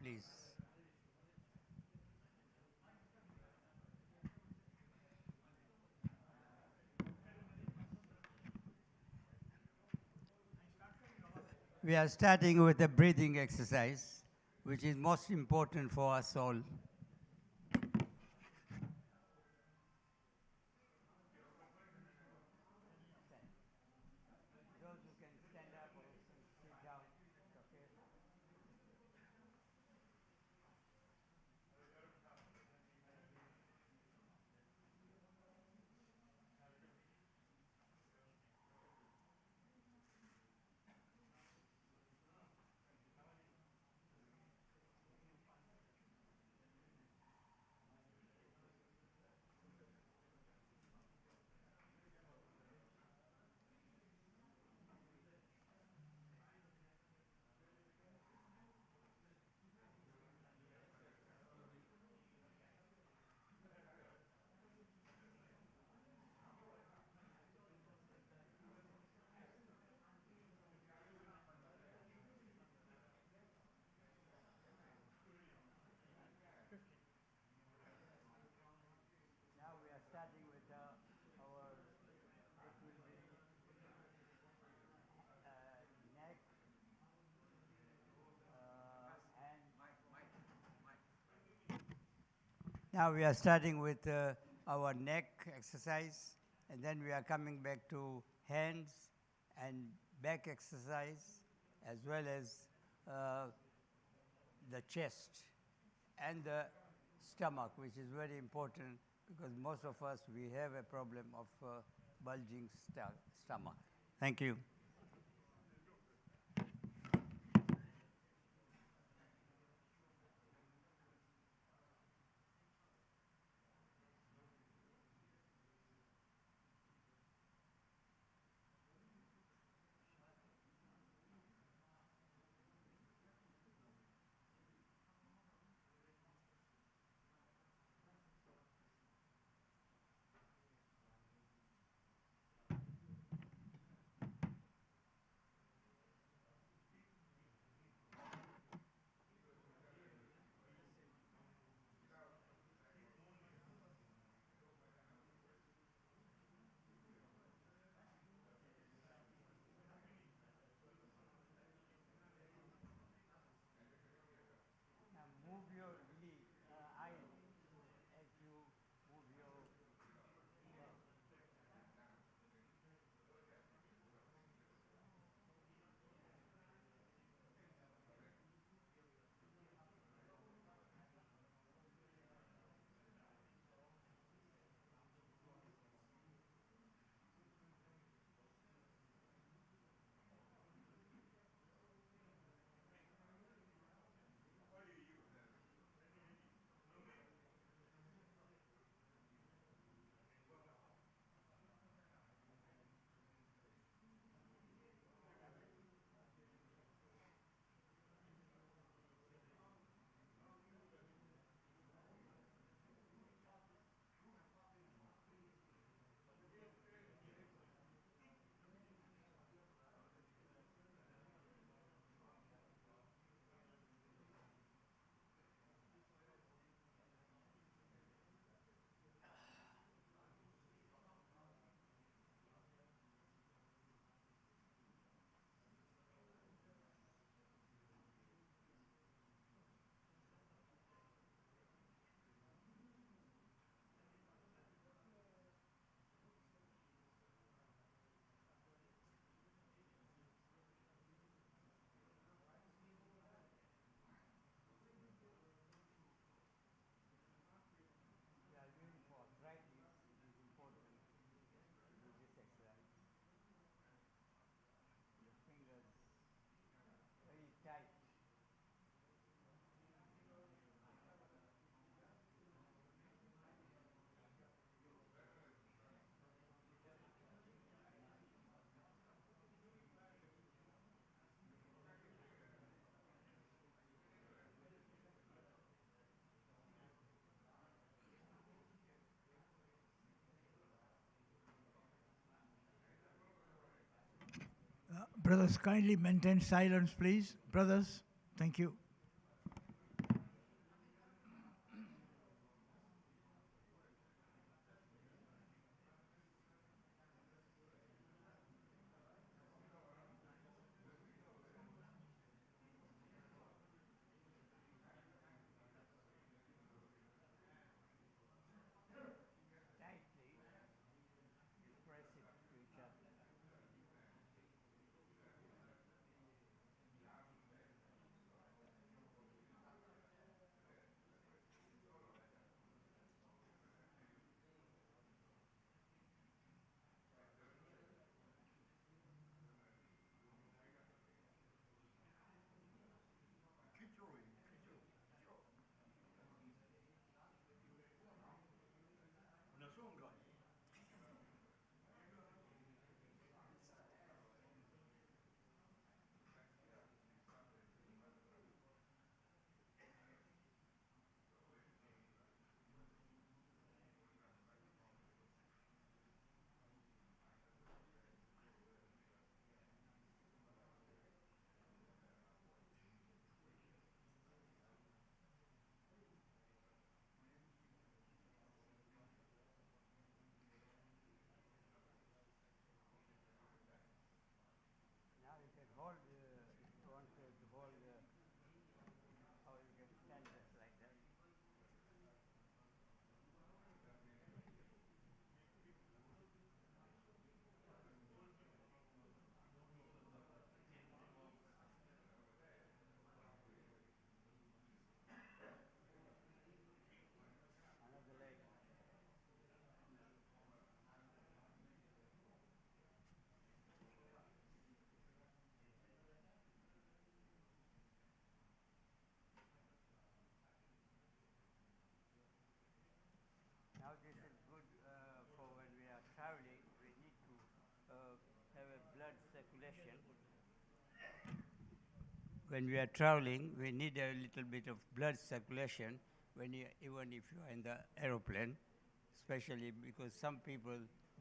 please. We are starting with a breathing exercise, which is most important for us all. Those who can stand up or sit down, it's okay. Now we are starting with our, it will be neck, hand. Now we are starting with our neck exercise, and then we are coming back to hands and back exercise, as well as the chest and the stomach, which is very important because most of us, we have a problem of bulging stomach. Thank you. Now move your eye as you move your head. We are doing for arthritis, it is important to do this exercise. The fingers very tight. Brothers, kindly maintain silence, please. Brothers, thank you. when we are traveling, we need a little bit of blood circulation even if you are in the aeroplane, especially because some people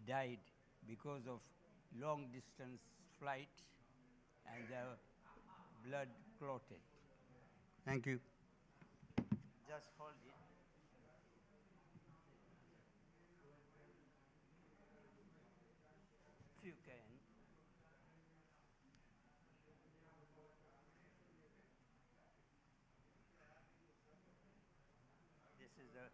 died because of long distance flight and their blood clotted. Thank you. Just hold it. If you can. This is the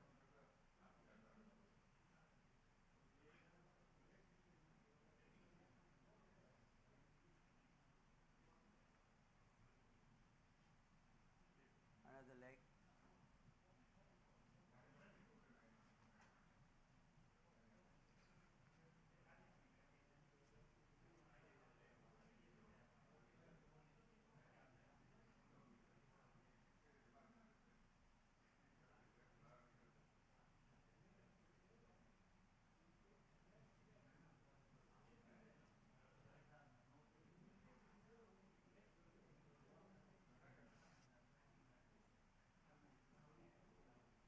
another leg.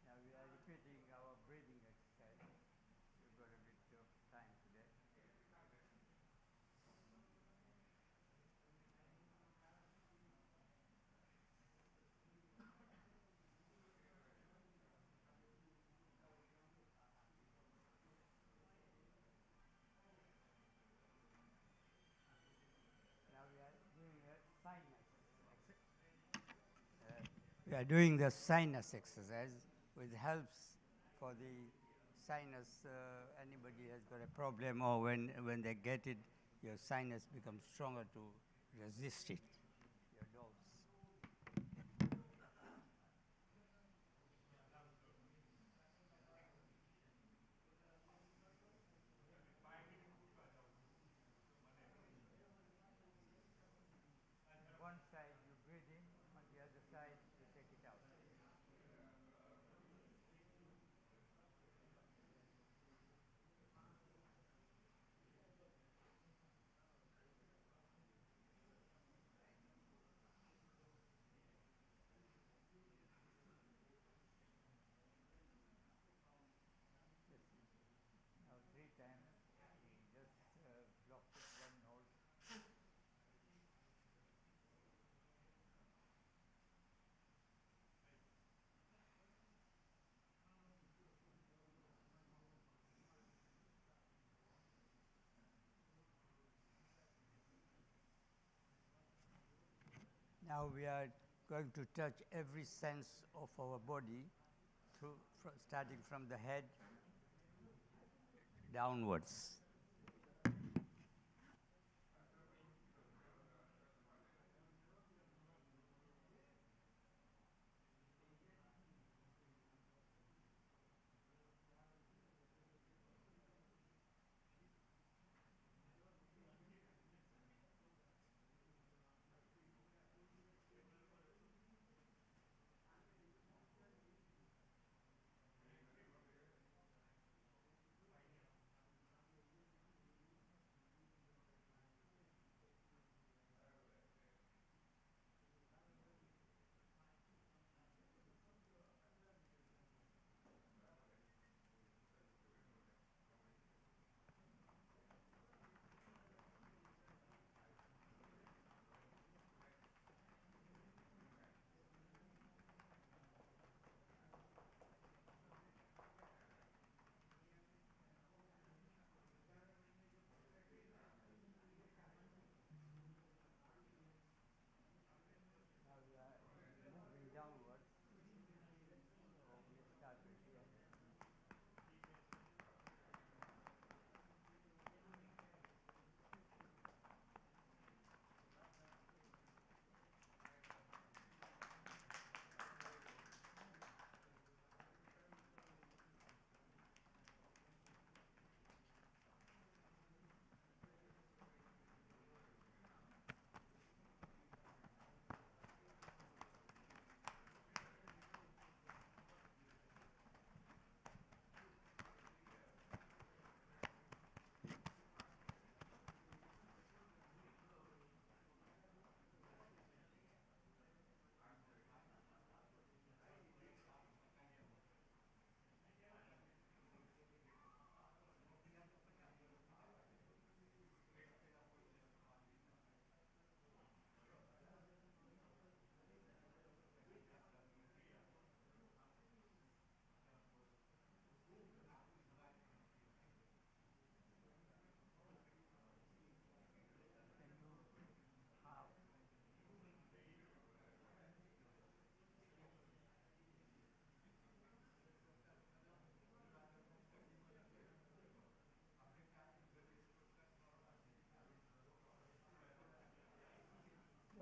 Now we are repeating our breathing exercise. We've got a bit of time today. Now we are doing a sinus we are doing the sinus exercise, which helps for the sinus. Anybody has got a problem, or when they get it, your sinus becomes stronger to resist it. Your dose. One side you breathe in, on the other side you take it out. Now 3 times, we just block it one nose. Now we are going to touch every sense of our body, starting from the head downwards.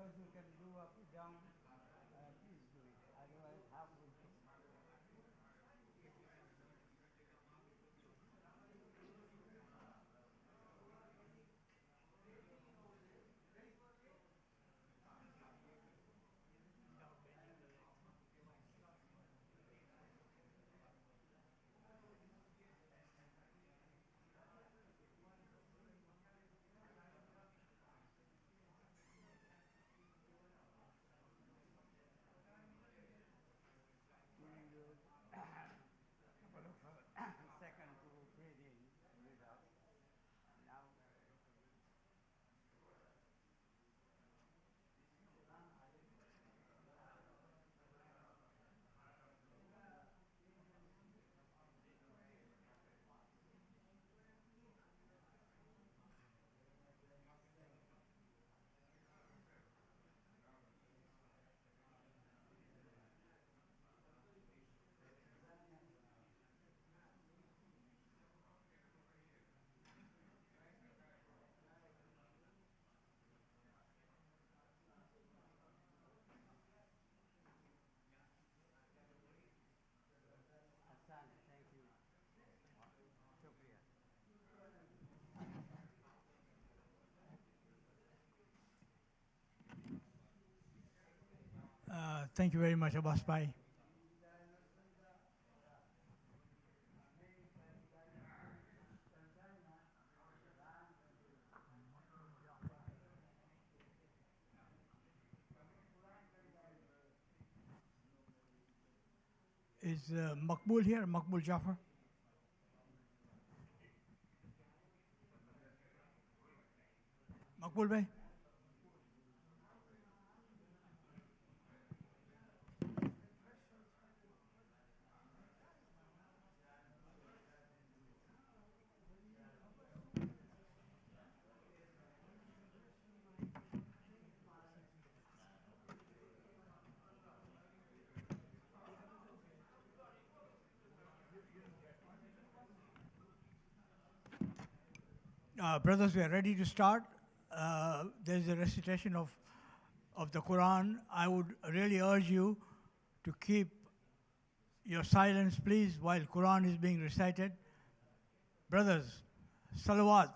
those who can do up or down, please do it. Otherwise, half will take. Giving you a couple of seconds to breathe in, breathe out. Now, Hassan, thank you. Shukriya. Thank you very much, Abbas Bhai. Is Makbul here? Makbul Jafar? Makbul Bhai? Brothers, we are ready to start. There's a recitation of the Quran. I would really urge you to keep your silence, please, while Quran is being recited. Brothers, salawat.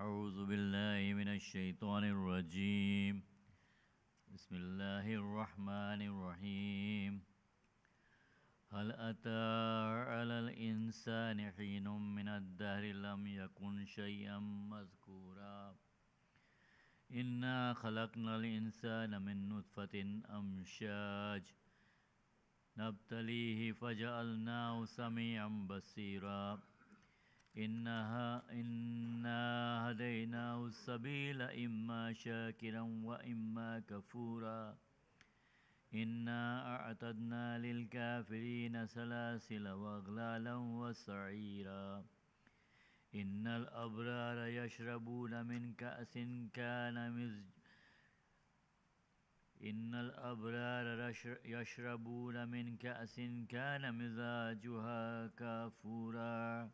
أعوذ بالله من الشيطان الرجيم بسم الله الرحمن الرحيم هل أتى على الإنسان حين من الدهر لم يكن شيئا مذكورا إنا خلقنا الإنسان من نطفة أمشاج نبتليه فجعلناه سميعا بصيرا إنا هديناه السبيل إما شاكرا وإما كفورا إنا أعتدنا للكافرين سلاسل وأغلالا وسعيرا إن الأبرار يشربون من كأس يشربون من كأس كان مزاجها كافورا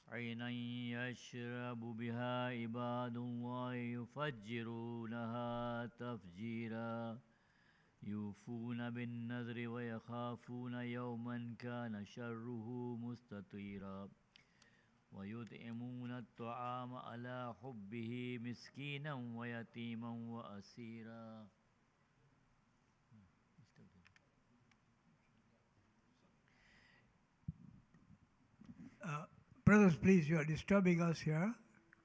عينا يشرب بها عباد الله يفجرونها تفجيرا يوفون بالنذر ويخافون يوما كان شره مستطيرا ويطعمون الطعام على حبه مسكينا ويتيما وأسيرا Brothers, please, you are disturbing us here.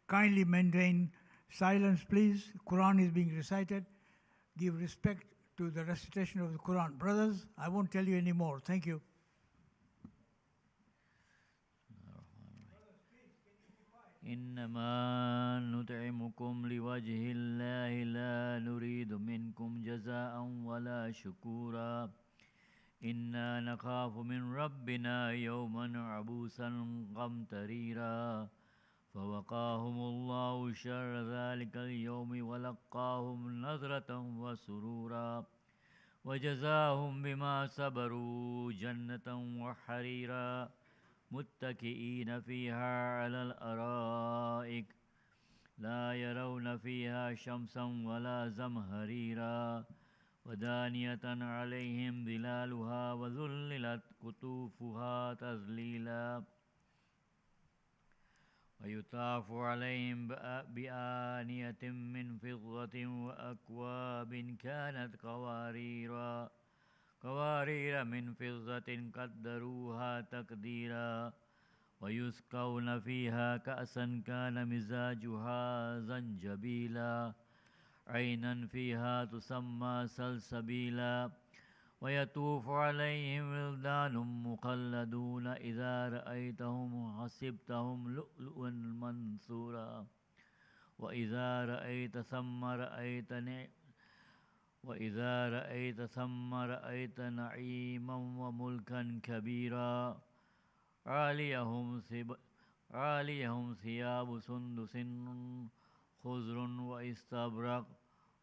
Kindly maintain silence, please. Quran is being recited. Give respect to the recitation of the Quran. Brothers, I won't tell you anymore. Thank you. إنما نطعمكم لوجه الله لا نريد منكم جزاء ولا شكورا إنا نخاف من ربنا يوما عبوسا قمطريرا فوقاهم الله شر ذلك اليوم ولقاهم نظرة وسرورا وجزاهم بما صبروا جنة وحريرا متكئين فيها على الأرائك لا يرون فيها شمسا ولا زمهريرا ودانية عليهم ظلالها وذللت قطوفها تذليلا ويطاف عليهم بآنية من فضة وأكواب كانت قوارير من فضة قدروها تقديرا ويسقون فيها كأسا كان مزاجها زنجبيلا عينا فيها تسمى سلسبيلا ويطوف عليهم ولدان مخلدون إذا رأيتهم حسبتهم لؤلؤا منثورا وإذا رأيت ثم رأيت نعيما وملكا كبيرا عاليهم ثياب سندس خضر واستبرق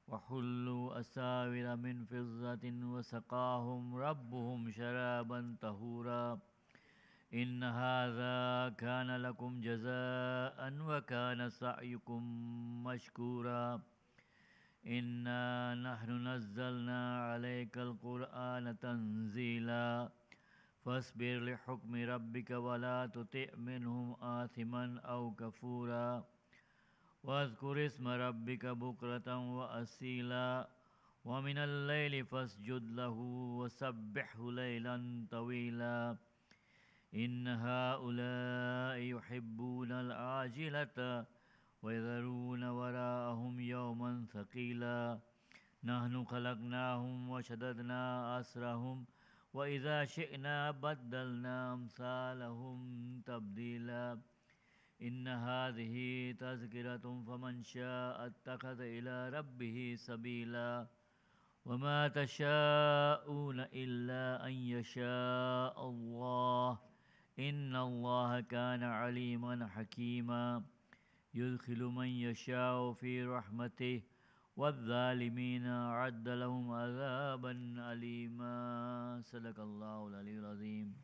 وحلوا أساور من فضة وسقاهم ربهم شرابا طهورا إن هذا كان لكم جزاء وكان سعيكم مشكورا إنا نحن نزلنا عليك القرآن تنزيلا فاصبر لحكم ربك ولا تطع منهم آثما أو كفورا واذكر اسم ربك بكرة وأصيلا ومن الليل فاسجد له وسبحه ليلا طويلا إن هؤلاء يحبون العاجلة ويذرون وراءهم يوما ثقيلا نحن خلقناهم وشددنا أسرهم وإذا شئنا بدلنا أمثالهم تبديلا إن هذه تذكرة فمن شاء اتخذ إلى ربه سبيلا وما تشاءون إلا أن يشاء الله إن الله كان عليما حكيما يدخل من يشاء في رحمته والظالمين أعد لهم عذابا أليما صدق الله العلي العظيم.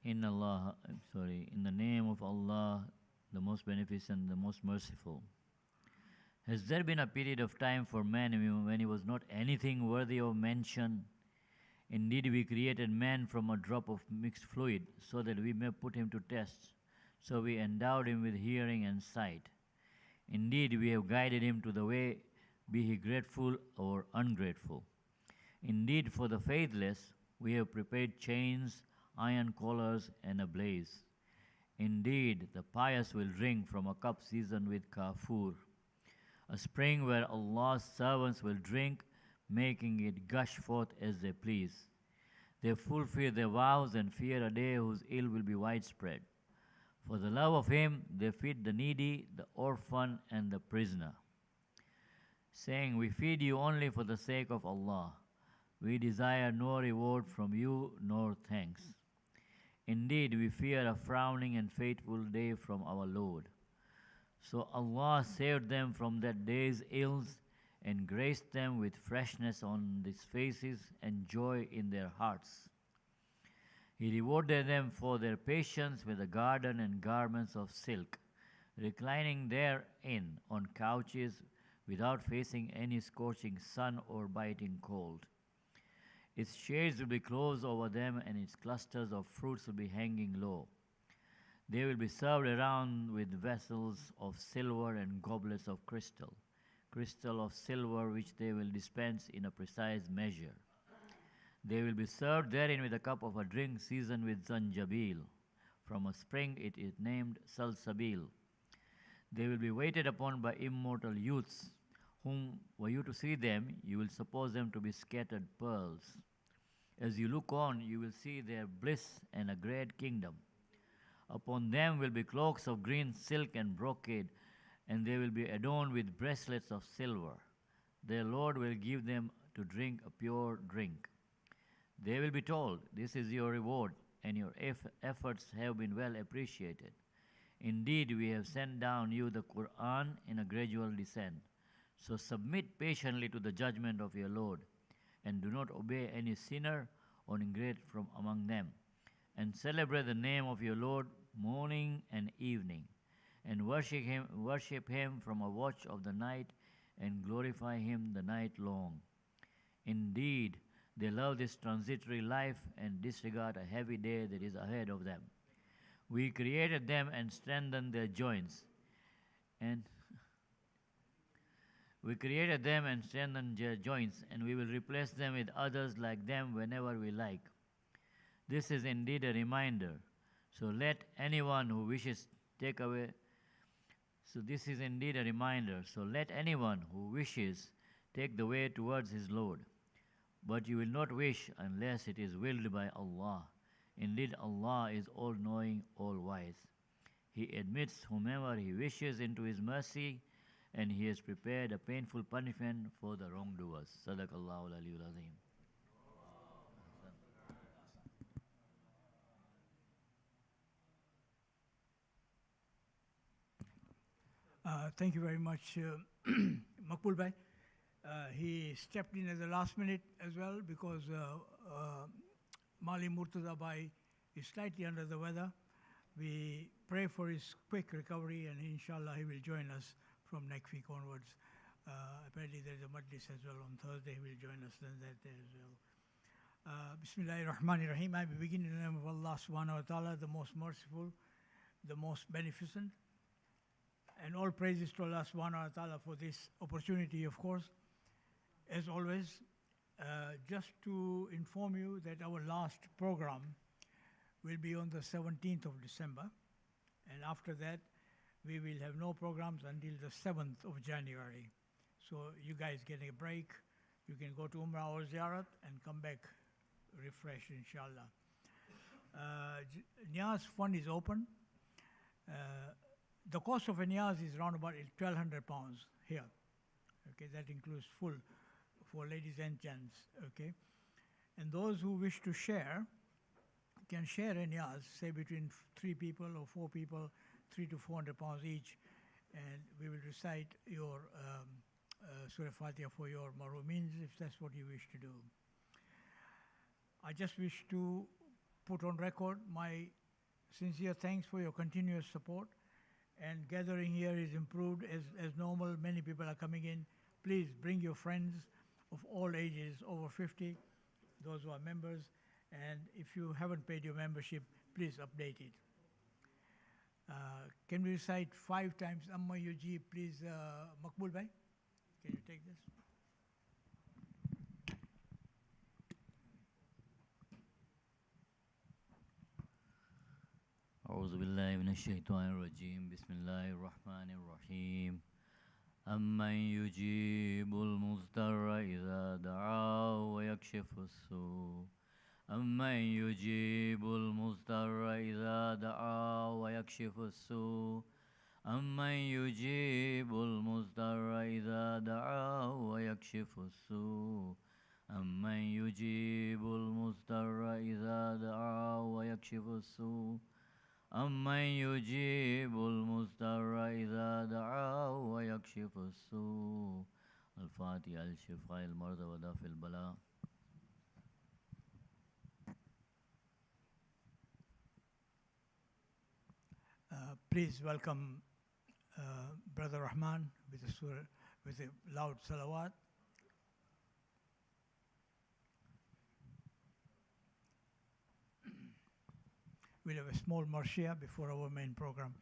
In the name of Allah, the most beneficent, the most merciful. Has there been a period of time for man when he was not anything worthy of mention? Indeed, we created man from a drop of mixed fluid so that we may put him to test. So we endowed him with hearing and sight. Indeed, we have guided him to the way, be he grateful or ungrateful. Indeed, for the faithless, we have prepared chains, iron collars, and a blaze. Indeed, the pious will drink from a cup seasoned with kafur, a spring where Allah's servants will drink, making it gush forth as they please. They fulfill their vows and fear a day whose ill will be widespread. For the love of Him, they feed the needy, the orphan, and the prisoner, saying, we feed you only for the sake of Allah. We desire no reward from you nor thanks. Indeed, we fear a frowning and fateful day from our Lord. So Allah saved them from that day's ills and graced them with freshness on their faces and joy in their hearts. He rewarded them for their patience with a garden and garments of silk, reclining therein on couches without facing any scorching sun or biting cold. Its shades will be closed over them, and its clusters of fruits will be hanging low. They will be served around with vessels of silver and goblets of crystal of silver which they will dispense in a precise measure. They will be served therein with a cup of a drink seasoned with zanjabil. From a spring it is named salsabil. They will be waited upon by immortal youths, whom, were you to see them, you will suppose them to be scattered pearls. As you look on, you will see their bliss and a great kingdom. Upon them will be cloaks of green silk and brocade, and they will be adorned with bracelets of silver. Their Lord will give them to drink a pure drink. They will be told, "This is your reward, and your efforts have been well appreciated. Indeed, we have sent down you the Quran in a gradual descent. So submit patiently to the judgment of your Lord, and do not obey any sinner or ingrate from among them. And celebrate the name of your Lord morning and evening, and worship him from a watch of the night, and glorify him the night long. Indeed, they love this transitory life and disregard a heavy day that is ahead of them. We created them and strengthened their joints, and we created them and strengthened their joints, and we will replace them with others like them whenever we like. This is indeed a reminder. So let anyone who wishes take away. So this is indeed a reminder. So let anyone who wishes take the way towards his Lord. But you will not wish unless it is willed by Allah. Indeed, Allah is all-knowing, all-wise. He admits whomever He wishes into His mercy, and He has prepared a painful punishment for the wrongdoers. Sadaqallahu al-Aliyyul Azim. Thank you very much, Makbul Bhai. He stepped in at the last minute as well because Mali Murtaza Bhai is slightly under the weather. We pray for his quick recovery, and inshallah he will join us from next week onwards. Apparently there is a majlis as well on Thursday. He will join us then that day as well. Bismillahir Rahmanir Rahim. I begin in the name of Allah subhanahu wa ta'ala, the most merciful, the most beneficent. And all praises to Allah subhanahu wa ta'ala for this opportunity, of course. As always, just to inform you that our last program will be on the 17th of December. And after that, we will have no programs until the 7th of January. So you guys get a break. You can go to Umrah or Ziyarat and come back refreshed, inshallah. Niyaz fund is open. The cost of a niyaz is around about £1,200 here. Okay, that includes full for ladies and gents. Okay, and those who wish to share can share a niyaz, say between 3 people or 4 people, £300 to £400 each, and we will recite your Surah Fatiha for your marumins if that's what you wish to do. I just wish to put on record my sincere thanks for your continuous support. And gathering here is improved as normal. Many people are coming in. Please bring your friends of all ages, over 50, those who are members. And if you haven't paid your membership, please update it. Can we recite 5 times Amma Yuji, please, Makbul Bhai? Can you take this? أعوذ بالله من الشيطان الرجيم بسم الله الرحمن الرحيم أمن يجيب المضطر إذا دعاه ويكشف السوء أمن يجيب المضطر إذا دعاه ويكشف السوء أمن يجيب المضطر إذا دعاه ويكشف السوء أمن يجيب المضطر إذا دعاه ويكشف السوء أمن يجيب المضطر إذا دعاه ويكشف السوء الفاتحة لشفاء المرضى ودفع البلاء. Please welcome Brother Rahman with a surah, with a loud salawat. We'll have a small marshia before our main program.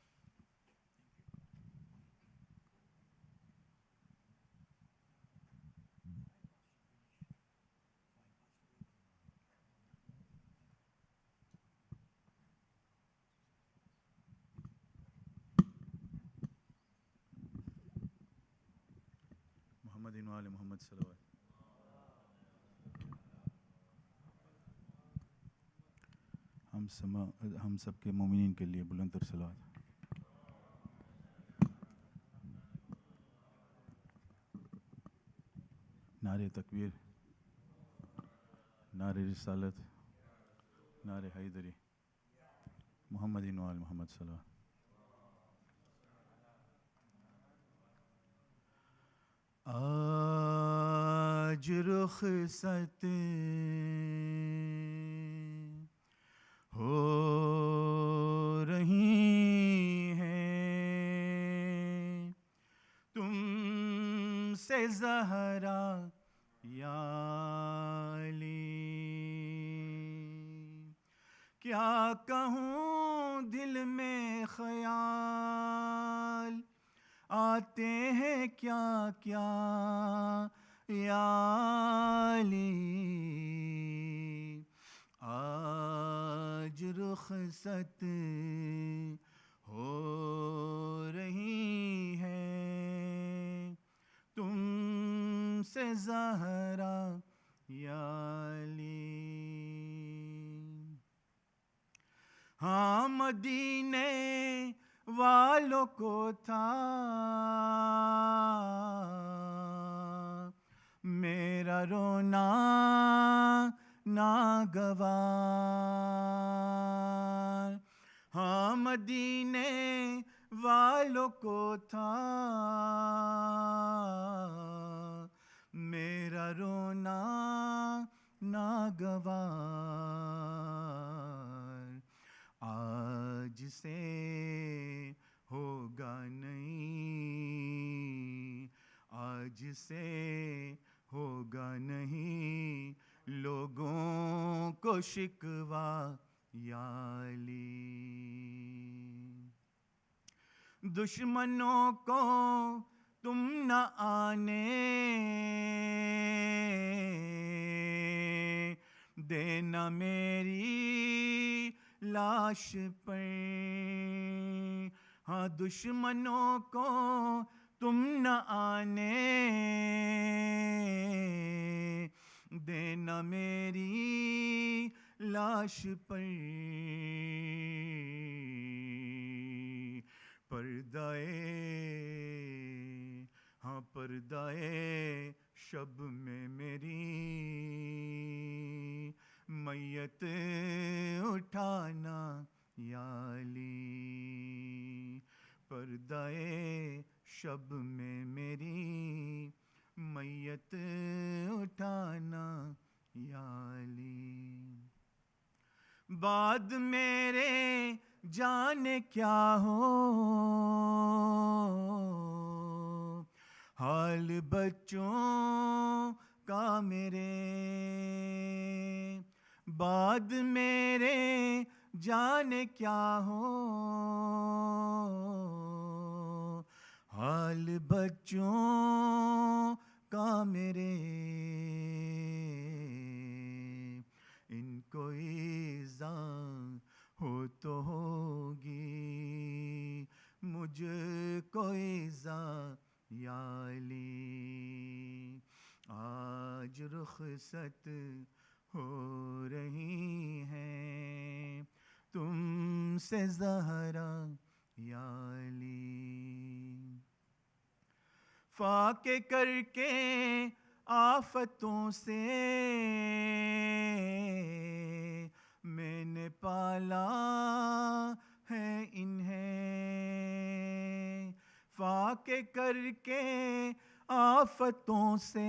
Muhammadin wa ali Muhammad salawat. हम सब के मोमिनीन के लिए बुलंद तर सलात. नारे तकबीर, نعرہ رسالت، نعرہ حیدری، محمد وآل محمد صلی اللہ. آج رخصت ہو رہی ہیں تم سے زہرا یا علی، کیا کہوں دل میں خیال آتے ہیں کیا کیا یا علی. آج رخصت ہو رہی ہے تم سے زہرا یا علی. ہاں مدینے والوں کو تھا میرا رونا ناگوار. ہاں مدینے والوں کو تھا میرا رونا ناگوار. آج سے ہوگا نہیں، آج سے ہوگا نہیں لوگوں کو شکوہ یا علی. دشمنوں کو تم نہ آنے دینا میری لاش پر. ہاں دشمنوں کو تم نہ آنے دینا میری لاش پر. پردائے شب میں میری میت اٹھانا یا علی. پردائے شب میں میری میت اٹھانا یا علی. بعد میرے جانے کیا ہو حال بچوں کا میرے. بعد میرے جانے کیا ہو حال بچوں کا میرے. ان کو ایذا ہو تو ہوگی مجھ کو ایذا یا علی. آج رخصت ہو رہی ہیں تم سے زہرا یا علی. فاقے کر کے آفتوں سے میں نے پالا ہے انہیں. فاقے کر کے آفتوں سے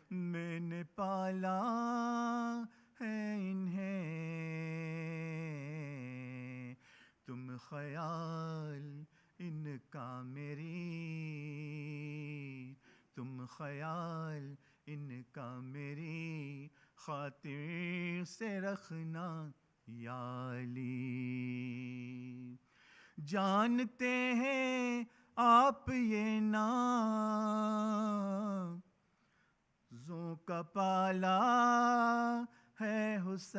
میں نے پالا ہے انہیں. تم خیال ان کا میری، تم خیال ان کا میری خاطر سے رکھنا یا علی. جانتے ہیں آپ یہ نازوں کا پالا ہے حسین.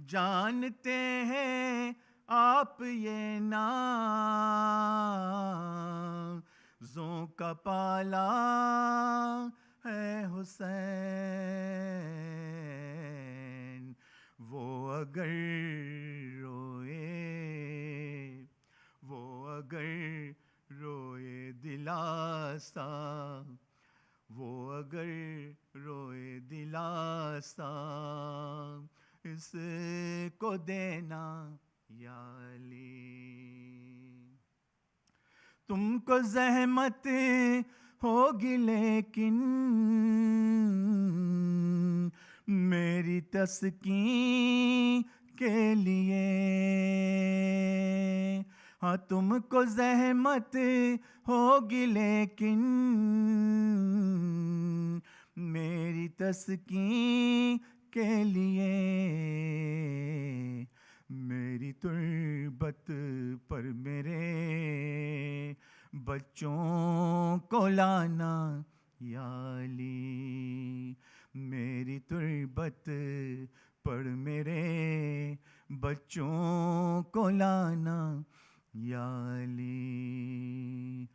جانتے ہیں آپ یہ نازوں کا پالا ہے حسین. وہ اگر روئے دلاسا अगर रोए दिलासा इसको देना या अली। तुमको ज़हमत होगी लेकिन मेरी तस्कीन के लिए। हाँ तुमको ज़हमत होगी लेकिन मेरी तस्कीन के लिए। मेरी तुर्बत पर मेरे बच्चों को लाना या अली। मेरी तुर्बत पर मेरे बच्चों को लाना या अली।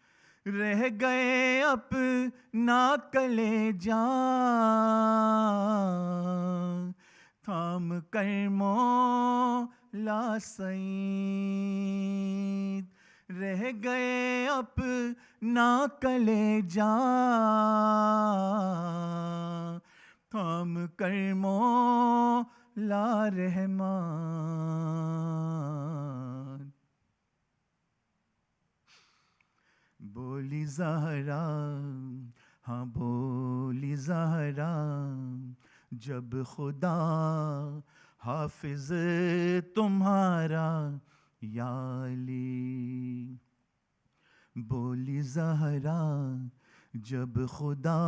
रह गए अपना कलेजा थाम कर मौला सईद। रह गए अपना कलेजा थाम कर मौला रहमान। बोली ज़हरा हाँ बोली ज़हरा जब खुदा हाफिज तुम्हारा या अली। बोली ज़हरा जब खुदा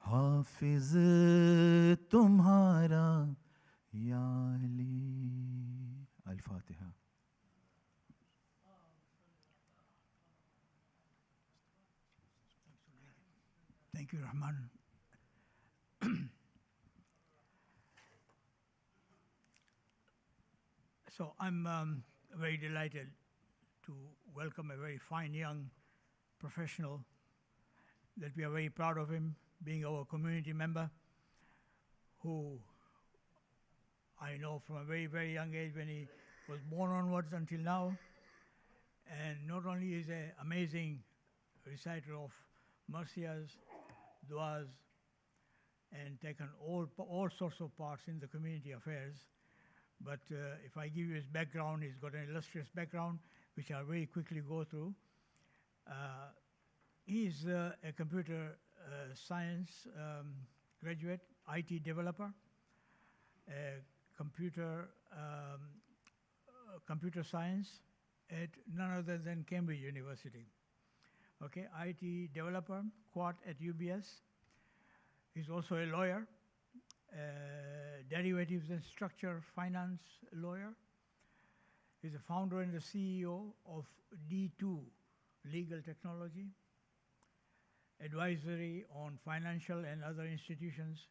हाफिज तुम्हारा या Ali. अल-फातिहा। Thank you, Rahman. So I'm very delighted to welcome a very fine young professional that we are very proud of him being our community member, who I know from a very, very young age when he was born onwards until now. And not only is an amazing reciter of Marsiyas, duas, and taken all sorts of parts in the community affairs, but if I give you his background, he's got an illustrious background, which I'll very quickly go through. He's a computer science graduate, IT developer, a computer science at none other than Cambridge University. Okay, IT developer, quad at UBS. He's also a lawyer, derivatives and structure finance lawyer. He's the founder and the CEO of Datoo Legal Technology, advisory on financial and other institutions.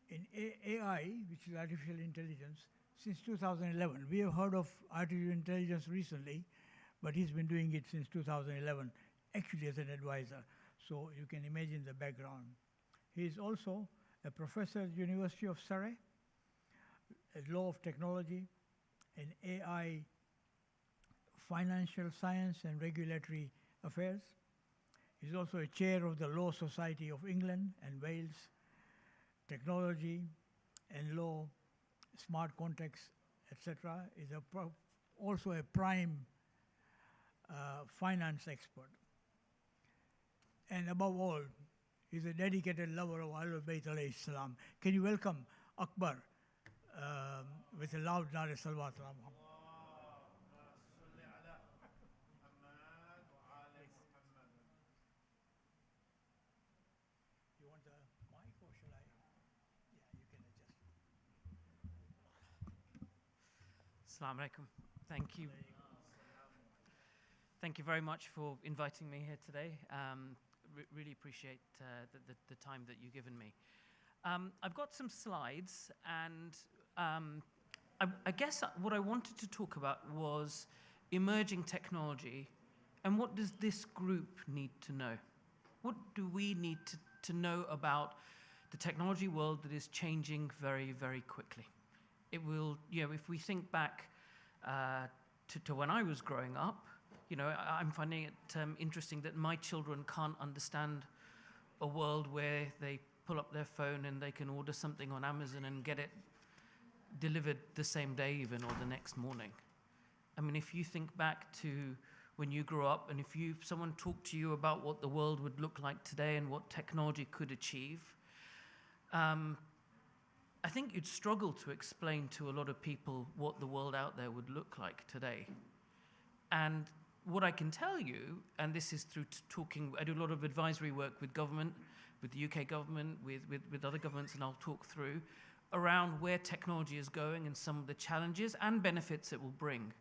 In AI, which is artificial intelligence, since 2011. We have heard of artificial intelligence recently, but he's been doing it since 2011, actually as an advisor. So you can imagine the background. He is also a professor at the University of Surrey, Law of Technology, and AI, Financial Science and Regulatory Affairs. He's also a chair of the Law Society of England and Wales, Technology and Law, Smart Contracts, etc. Is also a prime finance expert. And above all, he's a dedicated lover of Ahlul Bayt alayhi salam. Can you welcome Akber with a loud Nare Salawat. You want the mic or shall I? Yeah, you can adjust. Assalamu alaikum. Thank you. Thank you very much for inviting me here today. Really appreciate the time that you've given me. I've got some slides, and I guess what I wanted to talk about was emerging technology, and what does this group need to know? What do we need to know about the technology world that is changing very, very quickly? It will, if we think back to when I was growing up, I'm finding it interesting that my children can't understand a world where they pull up their phone and they can order something on Amazon and get it delivered the same day even, or the next morning. I mean, if you think back to when you grew up, and if someone talked to you about what the world would look like today and what technology could achieve, I think you'd struggle to explain to a lot of people what the world out there would look like today. And what I can tell you, and this is through talking, I do a lot of advisory work with government, with the UK government, with other governments, and I'll talk through around where technology is going and some of the challenges and benefits it will bring.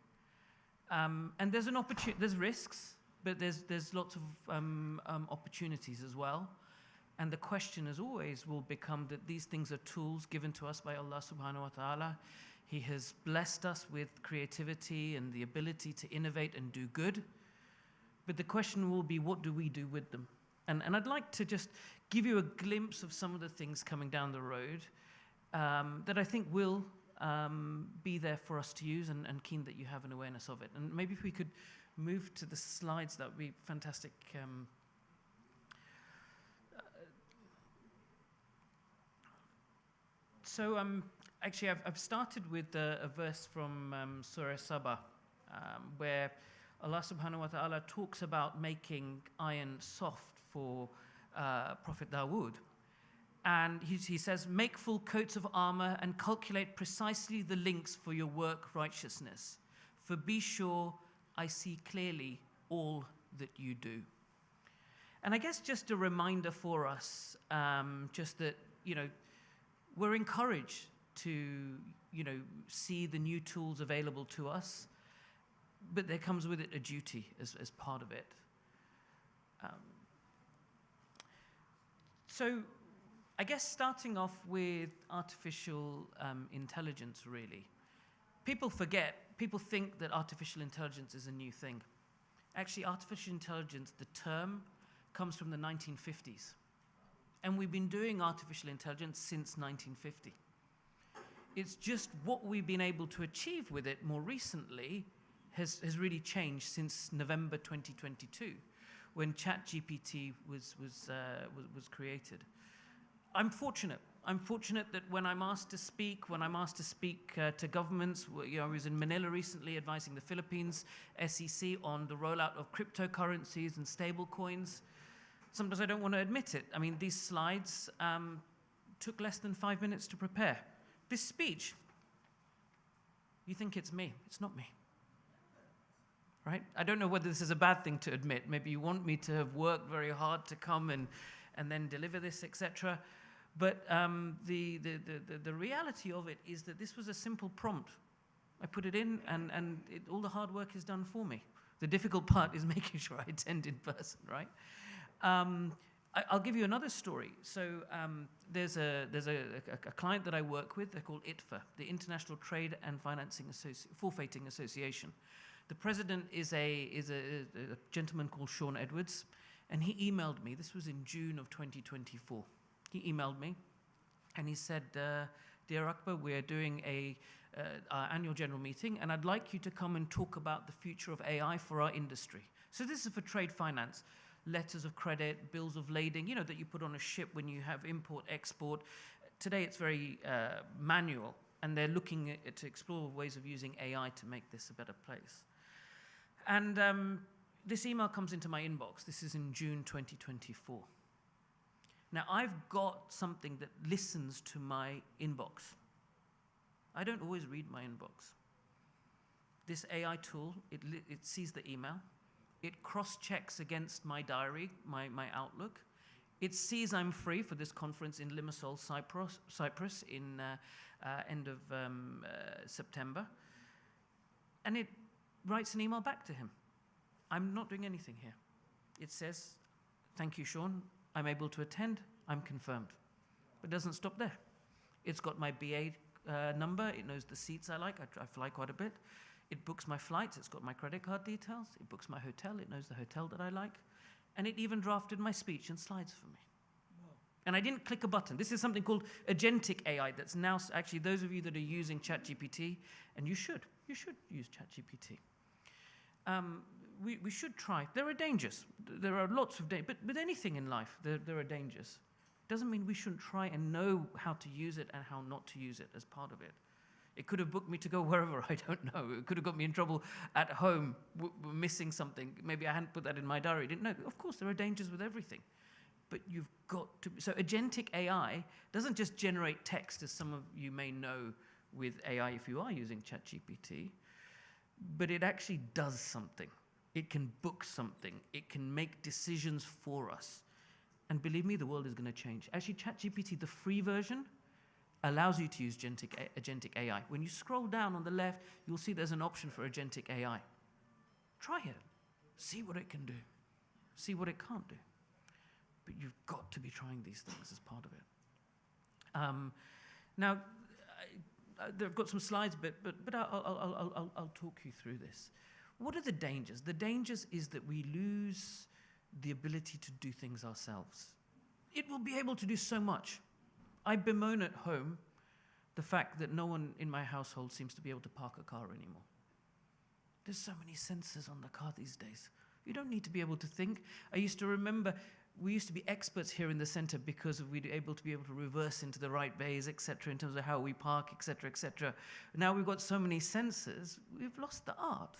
And there's an opportunity, there's risks, but there's lots of opportunities as well. And the question, as always, will become that these things are tools given to us by Allah subhanahu wa ta'ala. He has blessed us with creativity and the ability to innovate and do good. But the question will be, what do we do with them? And I'd like to just give you a glimpse of some of the things coming down the road that I think will be there for us to use, and keen that you have an awareness of it. And maybe if we could move to the slides, that would be fantastic. So actually, I've started with a verse from Surah Sabah, where Allah subhanahu wa ta'ala talks about making iron soft for Prophet Dawood. And he says, make full coats of armor and calculate precisely the links for your work righteousness. For be sure I see clearly all that you do. And I guess just a reminder for us, just that, we're encouraged to, see the new tools available to us, but there comes with it a duty as part of it. So I guess starting off with artificial intelligence, really. People think that artificial intelligence is a new thing. Actually, artificial intelligence, the term, comes from the 1950s. And we've been doing artificial intelligence since 1950. It's just what we've been able to achieve with it more recently has really changed since November 2022, when ChatGPT was created. I'm fortunate. I'm fortunate that when I'm asked to speak, to governments, I was in Manila recently advising the Philippines SEC on the rollout of cryptocurrencies and stable coins. Sometimes I don't want to admit it. I mean, these slides took less than 5 minutes to prepare. This speech, you think it's me. It's not me. Right? I don't know whether this is a bad thing to admit. Maybe you want me to have worked very hard to come and then deliver this, etc. But the reality of it is that this was a simple prompt. I put it in, and all the hard work is done for me. The difficult part is making sure I attend in person, right? I'll give you another story. So there's a client that I work with. They're called ITFA, the International Trade and Financing Forfeiting Association. The president is a gentleman called Sean Edwards, and he emailed me. This was in June of 2024. He emailed me, and he said, "Dear Akber, we're doing our annual general meeting, and I'd like you to come and talk about the future of AI for our industry." So this is for trade finance. Letters of credit, bills of lading, that you put on a ship when you have import, export. Today it's very manual, and they're looking to explore ways of using AI to make this a better place. And this email comes into my inbox. This is in June 2024. Now, I've got something that listens to my inbox. I don't always read my inbox. This AI tool, it sees the email. It cross-checks against my diary, my Outlook. It sees I'm free for this conference in Limassol, Cyprus in end of September. And it writes an email back to him. I'm not doing anything here. It says, "Thank you, Sean. I'm able to attend. I'm confirmed." But it doesn't stop there. It's got my BA number. It knows the seats I like. I fly quite a bit. It books my flights. It's got my credit card details. It books my hotel. It knows the hotel that I like. And it even drafted my speech and slides for me. Wow. And I didn't click a button. This is something called agentic AI that's now, actually, those of you that are using ChatGPT, and you should use ChatGPT. we should try. There are dangers. There are lots of dangers. But with anything in life, there are dangers. Doesn't mean we shouldn't try and know how to use it and how not to use it as part of it. It could have booked me to go wherever, I don't know. It could have got me in trouble at home, missing something. Maybe I hadn't put that in my diary, didn't know. Of course, there are dangers with everything. But you've got to, so agentic AI doesn't just generate text, as some of you may know with AI if you are using ChatGPT, but it actually does something. It can book something. It can make decisions for us. And believe me, the world is going to change. Actually, ChatGPT, the free version, allows you to use agentic AI. When you scroll down on the left, you'll see there's an option for agentic AI. Try it. See what it can do. See what it can't do. But you've got to be trying these things as part of it. Now, I've got some slides, but I'll talk you through this. What are the dangers? The dangers is that we lose the ability to do things ourselves. It will be able to do so much. I bemoan at home the fact that no one in my household seems to be able to park a car anymore. There's so many sensors on the car these days. You don't need to be able to think. I used to remember we used to be experts here in the center because we'd able to reverse into the right bays, etc., in terms of how we park, etc., etc. Now we've got so many sensors, we've lost the art.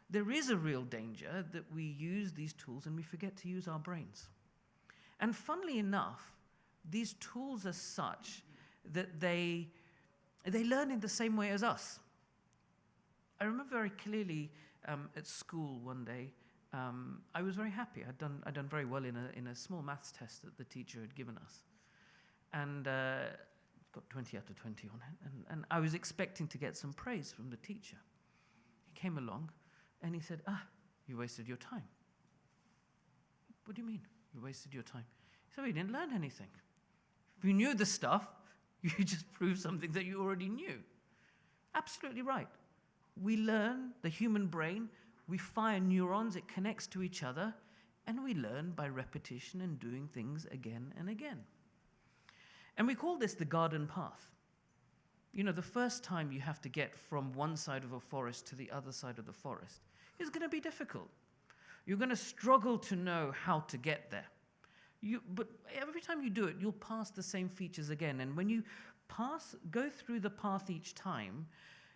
There is a real danger that we use these tools and we forget to use our brains. And funnily enough, these tools are such that they learn in the same way as us. I remember very clearly at school one day, I was very happy. I'd done very well in a small maths test that the teacher had given us. And got 20 out of 20 on it. And I was expecting to get some praise from the teacher. He came along and he said, you wasted your time. What do you mean, you wasted your time? He said, well, you didn't learn anything. If you knew the stuff, you just proved something that you already knew. Absolutely right. We learn, the human brain, we fire neurons, it connects to each other, and we learn by repetition and doing things again and again. And we call this the garden path. You know, the first time you have to get from one side of a forest to the other side of the forest is going to be difficult. You're going to struggle to know how to get there. But every time you do it, you'll pass the same features again. And when you go through the path each time,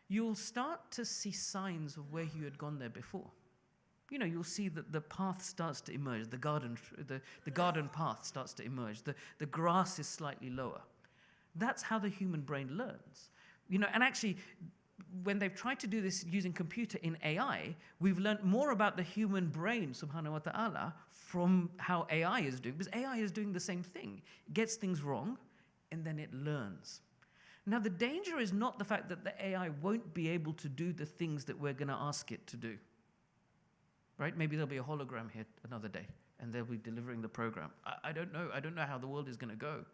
you'll start to see signs of where you had gone there before. You know, you'll see that the path starts to emerge, the garden path starts to emerge, the grass is slightly lower. That's how the human brain learns. You know, and actually, when they've tried to do this using computer in AI, we've learned more about the human brain, subhanahu wa ta'ala, from how AI is doing, because AI is doing the same thing. It gets things wrong, and then it learns. Now, the danger is not the fact that the AI won't be able to do the things that we're going to ask it to do. Right? Maybe there'll be a hologram here another day, and they'll be delivering the program. I don't know. I don't know how the world is going to go.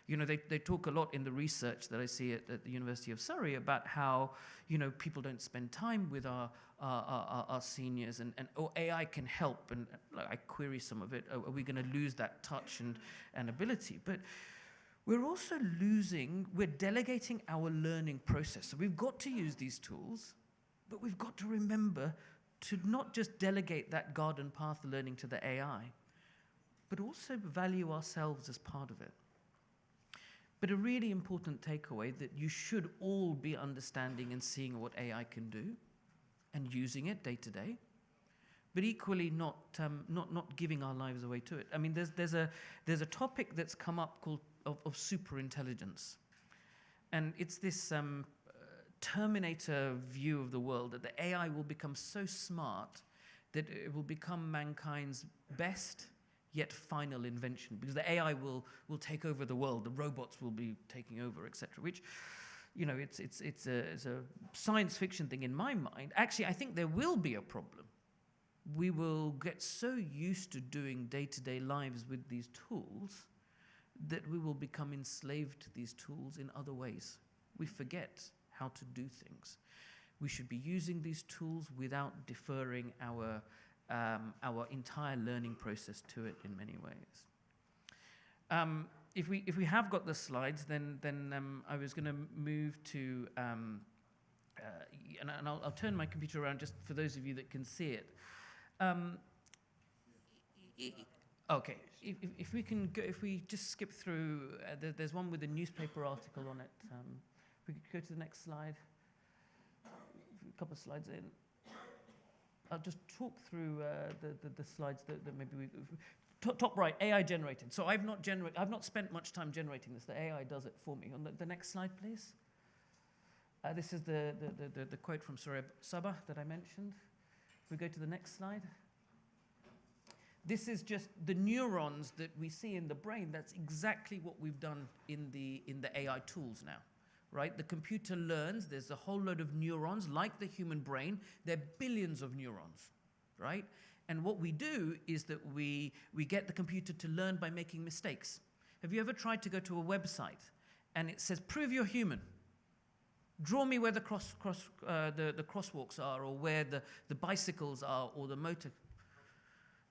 You know, they talk a lot in the research that I see at the University of Surrey about how, you know, people don't spend time with our seniors, and AI can help, and I query some of it. Are we going to lose that touch and ability? But we're also we're delegating our learning process. So we've got to use these tools, but we've got to remember to not just delegate that garden path learning to the AI, but also value ourselves as part of it. But a really important takeaway that you should all be understanding and seeing what AI can do and using it day to day, but equally not giving our lives away to it. I mean, there's a topic that's come up called of superintelligence, and it's this Terminator view of the world, that the AI will become so smart that it will become mankind's best yet final invention, because the AI will take over the world, the robots will be taking over, etc. Which, you know, it's a science fiction thing in my mind. Actually, I think there will be a problem. We will get so used to doing day-to-day lives with these tools that we will become enslaved to these tools in other ways. We forget how to do things. We should be using these tools without deferring our entire learning process to it in many ways. If we have got the slides, then I was going to move to and I'll turn my computer around just for those of you that can see it. Okay, if we can go, if we just skip through, there's one with a newspaper article on it. If we could go to the next slide, a couple of slides in. I'll just talk through the slides that maybe we. Top right, AI generated. So I've not spent much time generating this. The AI does it for me. On the next slide, please. This is the quote from Surah Sabah that I mentioned. If we go to the next slide. This is just the neurons that we see in the brain. That's exactly what we've done in the AI tools now, right? The computer learns. There's a whole load of neurons, like the human brain. There are billions of neurons, right? And what we do is that we get the computer to learn by making mistakes. Have you ever tried to go to a website and it says, prove you're human? Draw me where the crosswalks are, or where the bicycles are, or the motor.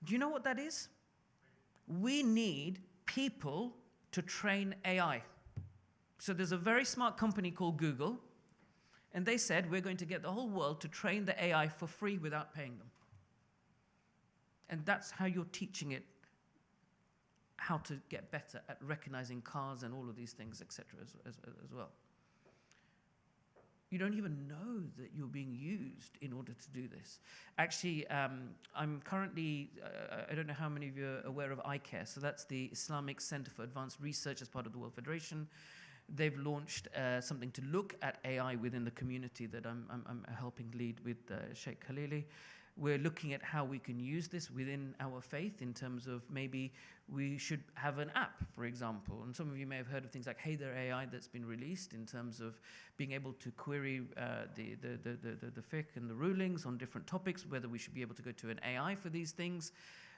Do you know what that is? We need people to train AI. So there's a very smart company called Google, and they said, we're going to get the whole world to train the AI for free without paying them. And that's how you're teaching it how to get better at recognizing cars and all of these things, etc. as well. You don't even know that you're being used in order to do this. Actually, I'm currently, I don't know how many of you are aware of iCare. So that's the Islamic Center for Advanced Research as part of the World Federation. They've launched something to look at AI within the community that I'm helping lead with Sheikh Khalili. We're looking at how we can use this within our faith in terms of maybe we should have an app, for example. And some of you may have heard of things like Hey There AI that's been released in terms of being able to query the fiqh and the rulings on different topics, whether we should be able to go to an AI for these things,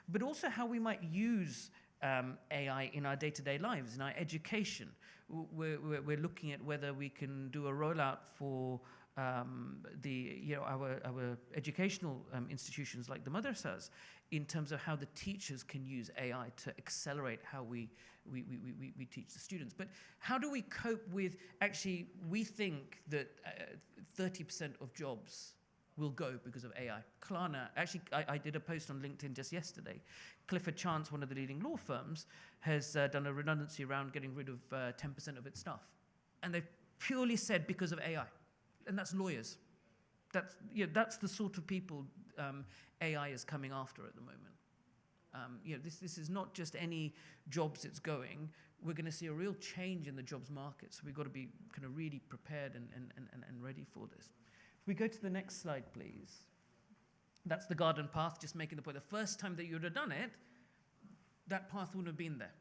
but also how we might use AI in our day-to-day lives, in our education. We're looking at whether we can do a rollout for our educational institutions like the madrasas, in terms of how the teachers can use AI to accelerate how we teach the students. But how do we cope with, actually, we think that 30% of jobs will go because of AI. Klarna, actually, I did a post on LinkedIn just yesterday. Clifford Chance, one of the leading law firms, has done a redundancy around getting rid of 10% of its staff. And they've purely said because of AI. And that's lawyers. That's the sort of people AI is coming after at the moment. This is not just any jobs it's going. We're going to see a real change in the jobs market. So we've got to be kind of really prepared and ready for this. If we go to the next slide, please. That's the garden path, just making the point. The first time that you would have done it, that path wouldn't have been there.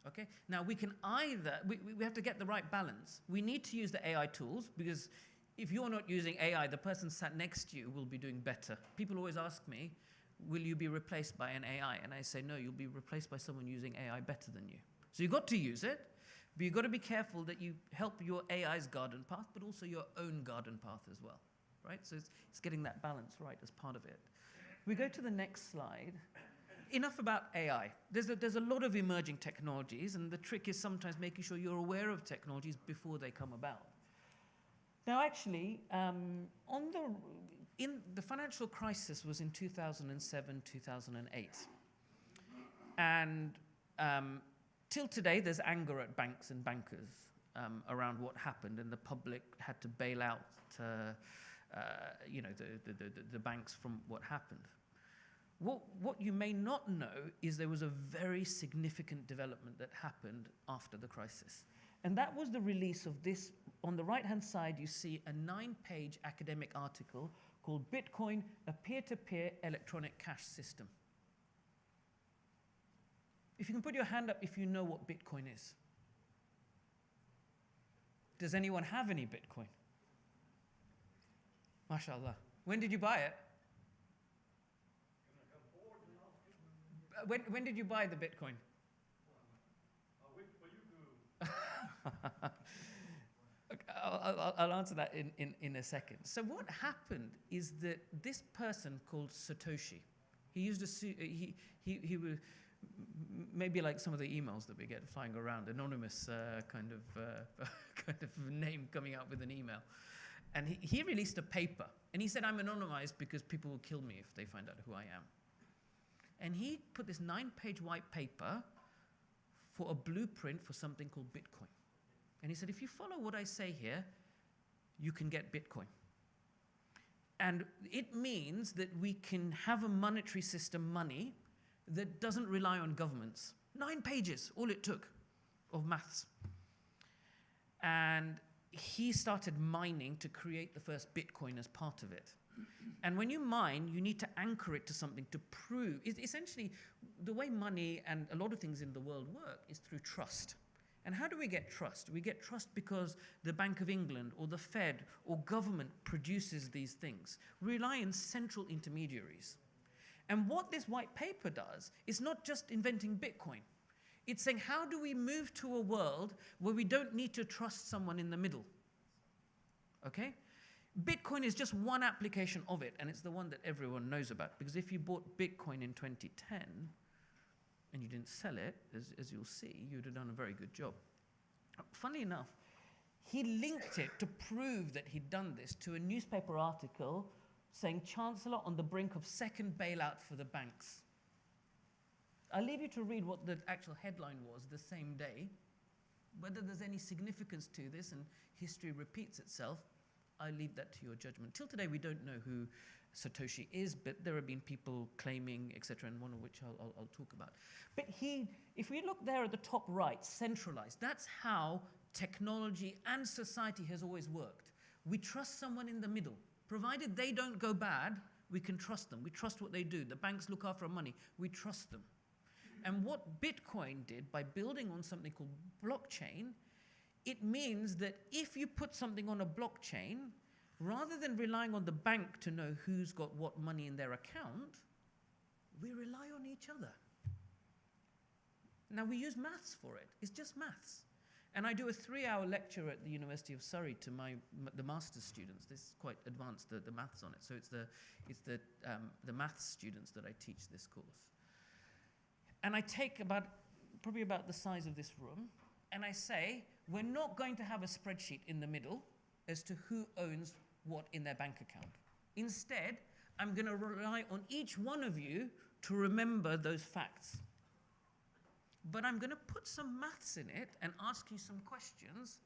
Okay? Now, we can either, we have to get the right balance. We need to use the AI tools, because if you're not using AI, the person sat next to you will be doing better. People always ask me, will you be replaced by an AI? And I say, no, you'll be replaced by someone using AI better than you. So you've got to use it, but you've got to be careful that you help your AI's garden path, but also your own garden path as well, right? So it's getting that balance right as part of it. We go to the next slide. Enough about AI. There's a lot of emerging technologies, and the trick is sometimes making sure you're aware of technologies before they come about. Now, actually, in the financial crisis was in 2007, 2008. And till today, there's anger at banks and bankers around what happened, and the public had to bail out the banks from what happened. What you may not know is there was a very significant development that happened after the crisis. And that was the release of this. On the right-hand side, you see a 9-page academic article called Bitcoin, a peer-to-peer electronic cash system. If you can put your hand up if you know what Bitcoin is. Does anyone have any Bitcoin? MashaAllah. When did you buy it? When did you buy the Bitcoin? I'll wait for you to. I'll answer that in a second. So what happened is that this person called Satoshi, he used he was maybe like some of the emails that we get flying around, anonymous kind of name coming out with an email. And he released a paper. And he said, I'm anonymized because people will kill me if they find out who I am. And he put this 9-page white paper for a blueprint for something called Bitcoin. And he said, if you follow what I say here, you can get Bitcoin. And it means that we can have a monetary system, money, that doesn't rely on governments. 9 pages, all it took, of maths. And he started mining to create the first Bitcoin as part of it. And when you mine, you need to anchor it to something to prove. Essentially, the way money and a lot of things in the world work is through trust. And how do we get trust? We get trust because the Bank of England or the Fed or government produces these things. We rely on central intermediaries. And what this white paper does is not just inventing Bitcoin. It's saying, how do we move to a world where we don't need to trust someone in the middle? Okay? Bitcoin is just one application of it, and it's the one that everyone knows about. Because if you bought Bitcoin in 2010 and you didn't sell it, as you'll see, you'd have done a very good job. Funnily enough, he linked it to prove that he'd done this to a newspaper article saying, Chancellor on the brink of second bailout for the banks. I'll leave you to read what the actual headline was the same day. Whether there's any significance to this and history repeats itself, I leave that to your judgment. Till today, we don't know who Satoshi is, but there have been people claiming, etc., and one of which I'll talk about. But if we look there at the top right, centralized, that's how technology and society has always worked. We trust someone in the middle. Provided they don't go bad, we can trust them. We trust what they do. The banks look after our money. We trust them. And what Bitcoin did by building on something called blockchain, it means that if you put something on a blockchain, rather than relying on the bank to know who's got what money in their account, we rely on each other. Now, we use maths for it. It's just maths. And I do a 3-hour lecture at the University of Surrey to the master's students. This is quite advanced, the maths on it. So it's the maths students that I teach this course. And I take probably about the size of this room, and I say, we're not going to have a spreadsheet in the middle as to who owns what in their bank account. Instead, I'm going to rely on each one of you to remember those facts. But I'm going to put some maths in it and ask you some questions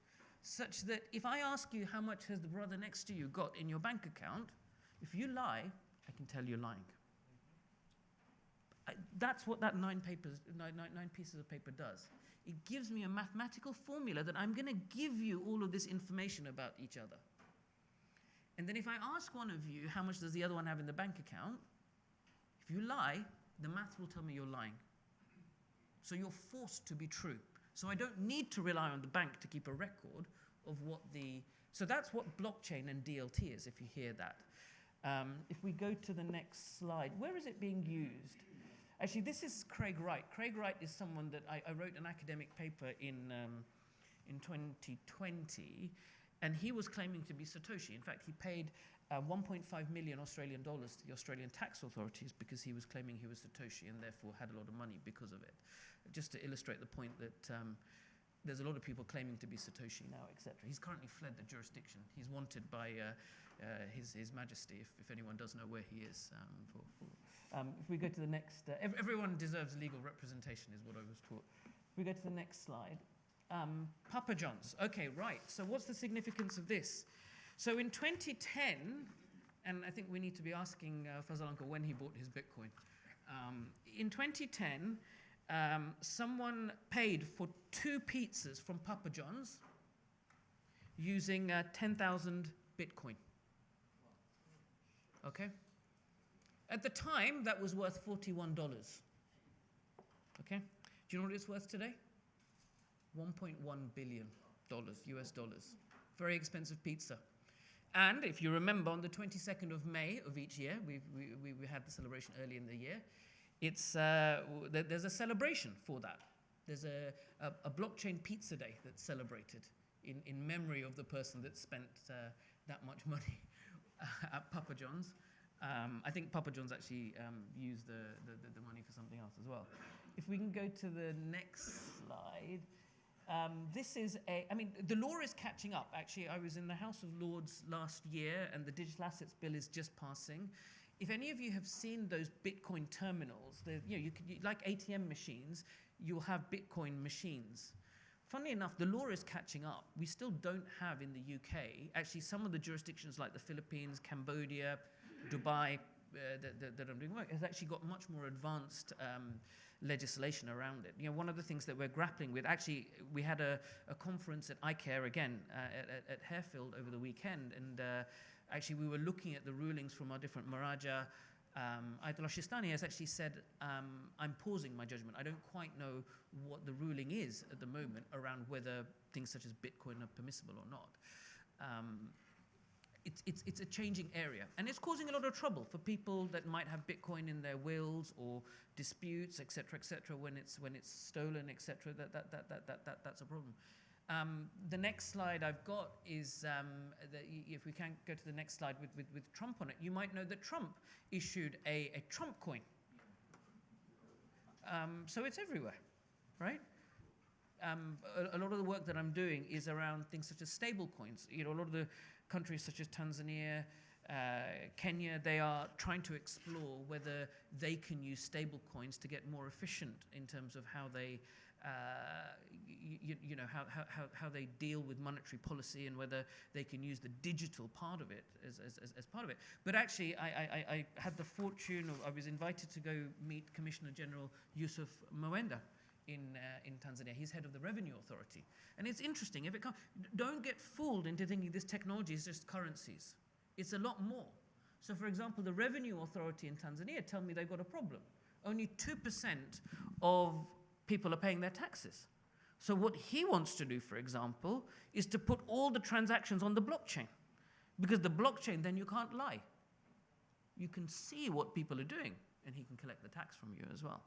such that if I ask you how much has the brother next to you got in your bank account, if you lie, I can tell you're lying. That's what that 9 pieces of paper does. It gives me a mathematical formula that I'm going to give you all of this information about each other. And then if I ask one of you, how much does the other one have in the bank account? If you lie, the maths will tell me you're lying. So you're forced to be true. So I don't need to rely on the bank to keep a record of what so that's what blockchain and DLT is, if you hear that. If we go to the next slide, where is it being used? Actually, this is Craig Wright. Craig Wright is someone that I wrote an academic paper in 2020, and he was claiming to be Satoshi. In fact, he paid 1.5 million Australian dollars to the Australian tax authorities because he was claiming he was Satoshi and therefore had a lot of money because of it. Just to illustrate the point that there's a lot of people claiming to be Satoshi now, etc. He's currently fled the jurisdiction. He's wanted by His Majesty, if anyone does know where he is. If we go to the next, everyone deserves legal representation, is what I was taught. If we go to the next slide, Papa John's. Okay, right. So what's the significance of this? So in 2010, and I think we need to be asking Fazal Uncle when he bought his Bitcoin. In 2010, someone paid for 2 pizzas from Papa John's using 10,000 Bitcoin. Okay? At the time, that was worth $41. Okay? Do you know what it's worth today? $1.1 billion, US dollars. Very expensive pizza. And if you remember, on the 22nd of May of each year, we had the celebration early in the year, there's a celebration for that. There's a blockchain pizza day that's celebrated in memory of the person that spent that much money at Papa John's. I think Papa John's actually used the money for something else as well. If we can go to the next slide. This is I mean, the law is catching up. Actually, I was in the House of Lords last year, and the Digital Assets Bill is just passing. If any of you have seen those Bitcoin terminals, like ATM machines, you'll have Bitcoin machines. Funnily enough, the law is catching up. We still don't have in the UK, actually some of the jurisdictions like the Philippines, Cambodia, Dubai, that I'm doing work, has actually got much more advanced legislation around it. One of the things that we're grappling with, actually, we had a conference at iCare again at Harefield over the weekend, and actually we were looking at the rulings from our different Maraja. Ayatollah Shistani has actually said, I'm pausing my judgment. I don't quite know what the ruling is at the moment around whether things such as Bitcoin are permissible or not. It's a changing area, and it's causing a lot of trouble for people that might have Bitcoin in their wills or disputes, etc., when it's stolen, etc. That's a problem. The next slide I've got is if we can go to the next slide with Trump on it. You might know that Trump issued a Trump coin, so it's everywhere, right? A lot of the work that I'm doing is around things such as stable coins. A lot of the countries such as Tanzania, Kenya, they are trying to explore whether they can use stable coins to get more efficient in terms of how they, how they deal with monetary policy, and whether they can use the digital part of it as part of it. But actually, I had the fortune of, I was invited to go meet Commissioner General Yusuf Mwenda in Tanzania. He's head of the Revenue Authority. And it's interesting, if it comes, don't get fooled into thinking this technology is just currencies. It's a lot more. So for example, the Revenue Authority in Tanzania tell me they've got a problem. Only 2% of people are paying their taxes. So what he wants to do, for example, is to put all the transactions on the blockchain. Because the blockchain, then you can't lie. You can see what people are doing, and he can collect the tax from you as well.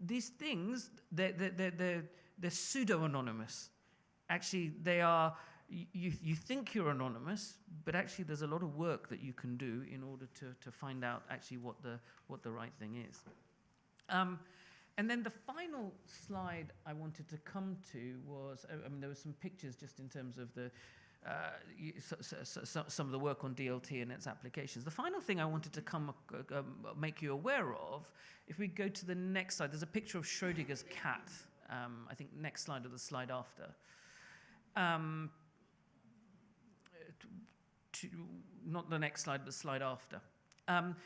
These things, they're pseudo-anonymous. Actually, they are, you think you're anonymous, but actually there's a lot of work that you can do in order to find out actually what the right thing is. And then the final slide I wanted to come to was, I mean, there were some pictures just in terms of the some of the work on DLT and its applications. The final thing I wanted to make you aware of, if we go to the next slide, there's a picture of Schrödinger's cat. I think next slide or the slide after. Not the next slide, but the slide after.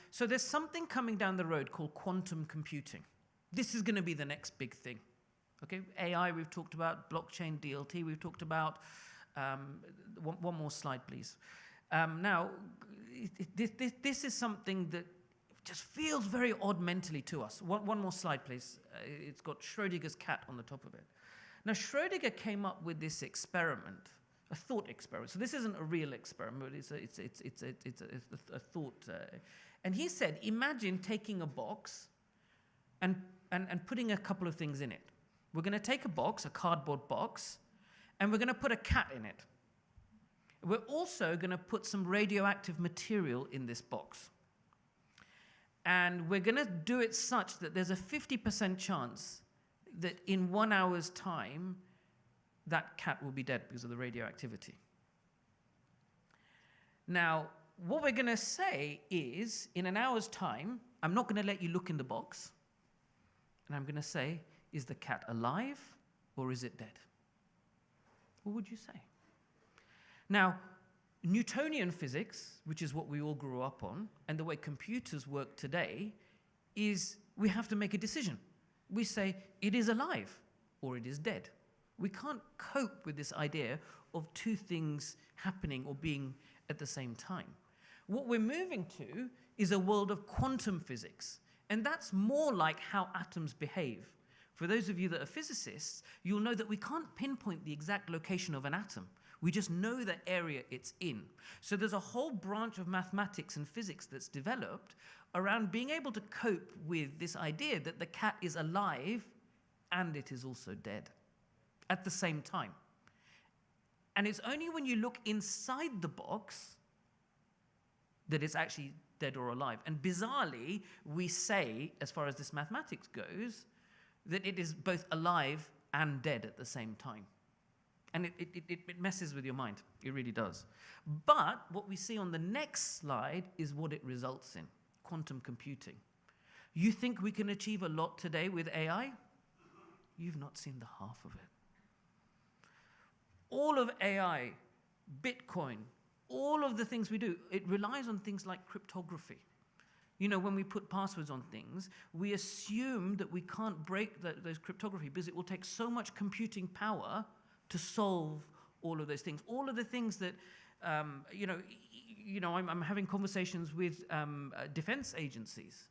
So there's something coming down the road called quantum computing. This is going to be the next big thing. Okay, AI we've talked about, blockchain, DLT we've talked about. One more slide, please. Now, this is something that just feels very odd mentally to us. One more slide, please. It's got Schrödinger's cat on the top of it. Now, Schrödinger came up with this experiment, a thought experiment. So this isn't a real experiment, but it's a thought. And he said, imagine taking a box and putting a couple of things in it. We're going to take a box, a cardboard box, and we're going to put a cat in it. We're also going to put some radioactive material in this box. And we're going to do it such that there's a 50% chance that in 1 hour's time, that cat will be dead because of the radioactivity. Now, what we're going to say is, in an hour's time, I'm not going to let you look in the box. And I'm going to say, is the cat alive or is it dead? What would you say? Now, Newtonian physics, which is what we all grew up on, and the way computers work today, is we have to make a decision. We say, it is alive or it is dead. We can't cope with this idea of two things happening or being at the same time. What we're moving to is a world of quantum physics, and that's more like how atoms behave. For those of you that are physicists, you'll know that we can't pinpoint the exact location of an atom. We just know the area it's in. So there's a whole branch of mathematics and physics that's developed around being able to cope with this idea that the cat is alive and it is also dead at the same time. And it's only when you look inside the box that it's actually dead or alive. And bizarrely, we say, as far as this mathematics goes, that it is both alive and dead at the same time. And it messes with your mind. It really does. But what we see on the next slide is what it results in, quantum computing. You think we can achieve a lot today with AI? You've not seen the half of it. All of AI, Bitcoin, all of the things we do, it relies on things like cryptography. You know, when we put passwords on things, we assume that we can't break those cryptography because it will take so much computing power to solve all of those things. All of the things that, I'm having conversations with defense agencies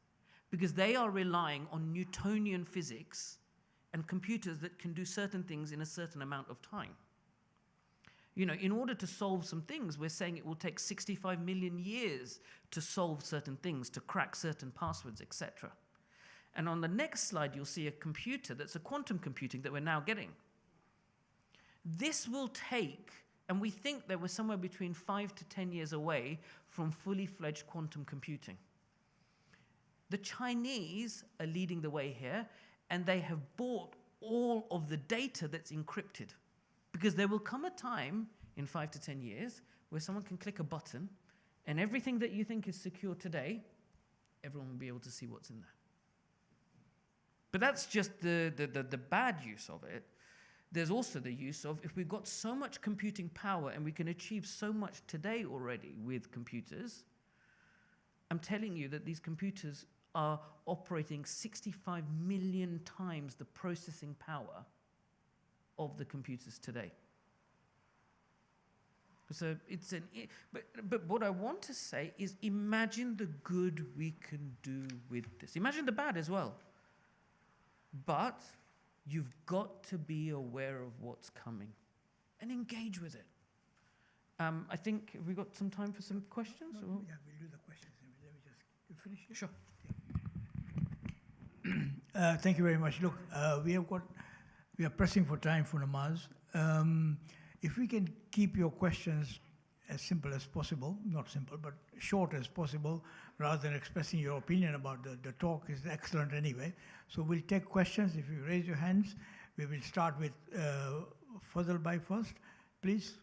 because they are relying on Newtonian physics and computers that can do certain things in a certain amount of time. You know, in order to solve some things, we're saying it will take 65 million years to solve certain things, to crack certain passwords, etc. And on the next slide, you'll see a computer that's a quantum computing that we're now getting. This will take, and we think that we're somewhere between 5 to 10 years away from fully fledged quantum computing. The Chinese are leading the way here, and they have bought all of the data that's encrypted. Because there will come a time in 5 to 10 years where someone can click a button and everything that you think is secure today, everyone will be able to see what's in there. But that's just the bad use of it. There's also the use of, if we've got so much computing power and we can achieve so much today already with computers, I'm telling you that these computers are operating 65 million times the processing power of the computers today. So but what I want to say is imagine the good we can do with this. Imagine the bad as well. But you've got to be aware of what's coming and engage with it. I think, have we got some time for some questions? Yeah, we'll do the questions. Let me just finish here. Sure. Thank you very much. Look, we are pressing for time for namaz. If we can keep your questions as simple as possible, not simple, but short as possible, rather than expressing your opinion about the talk is excellent anyway. So we'll take questions. If you raise your hands, we will start with Fadl Bhai first, please.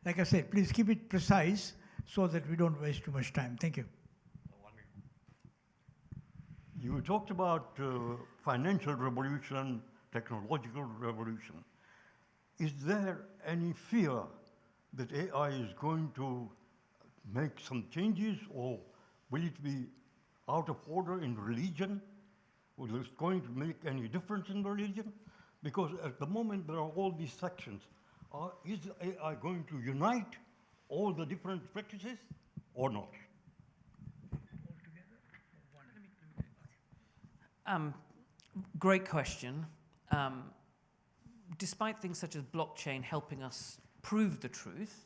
Like I said, please keep it precise so that we don't waste too much time. Thank you. You talked about financial revolution, technological revolution. Is there any fear that AI is going to make some changes, or will it be out of order in religion? Will it going to make any difference in religion? Because at the moment there are all these sections. Is AI going to unite all the different practices or not? Great question. Despite things such as blockchain helping us prove the truth,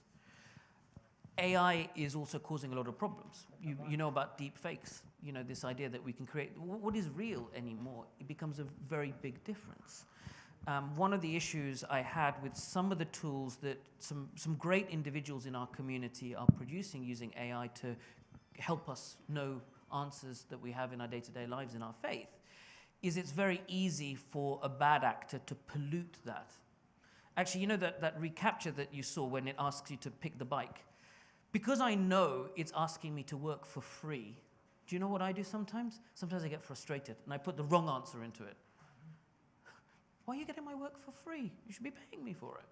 AI is also causing a lot of problems. You know about deep fakes, you know, this idea that we can create what is real anymore. It becomes a very big difference. One of the issues I had with some of the tools that some great individuals in our community are producing using AI to help us know answers that we have in our day-to-day lives in our faith is it's very easy for a bad actor to pollute that. Actually, you know that recapture that you saw when it asks you to pick the bike? Because I know it's asking me to work for free, do you know what I do sometimes? Sometimes I get frustrated and I put the wrong answer into it. Why are you getting my work for free? You should be paying me for it.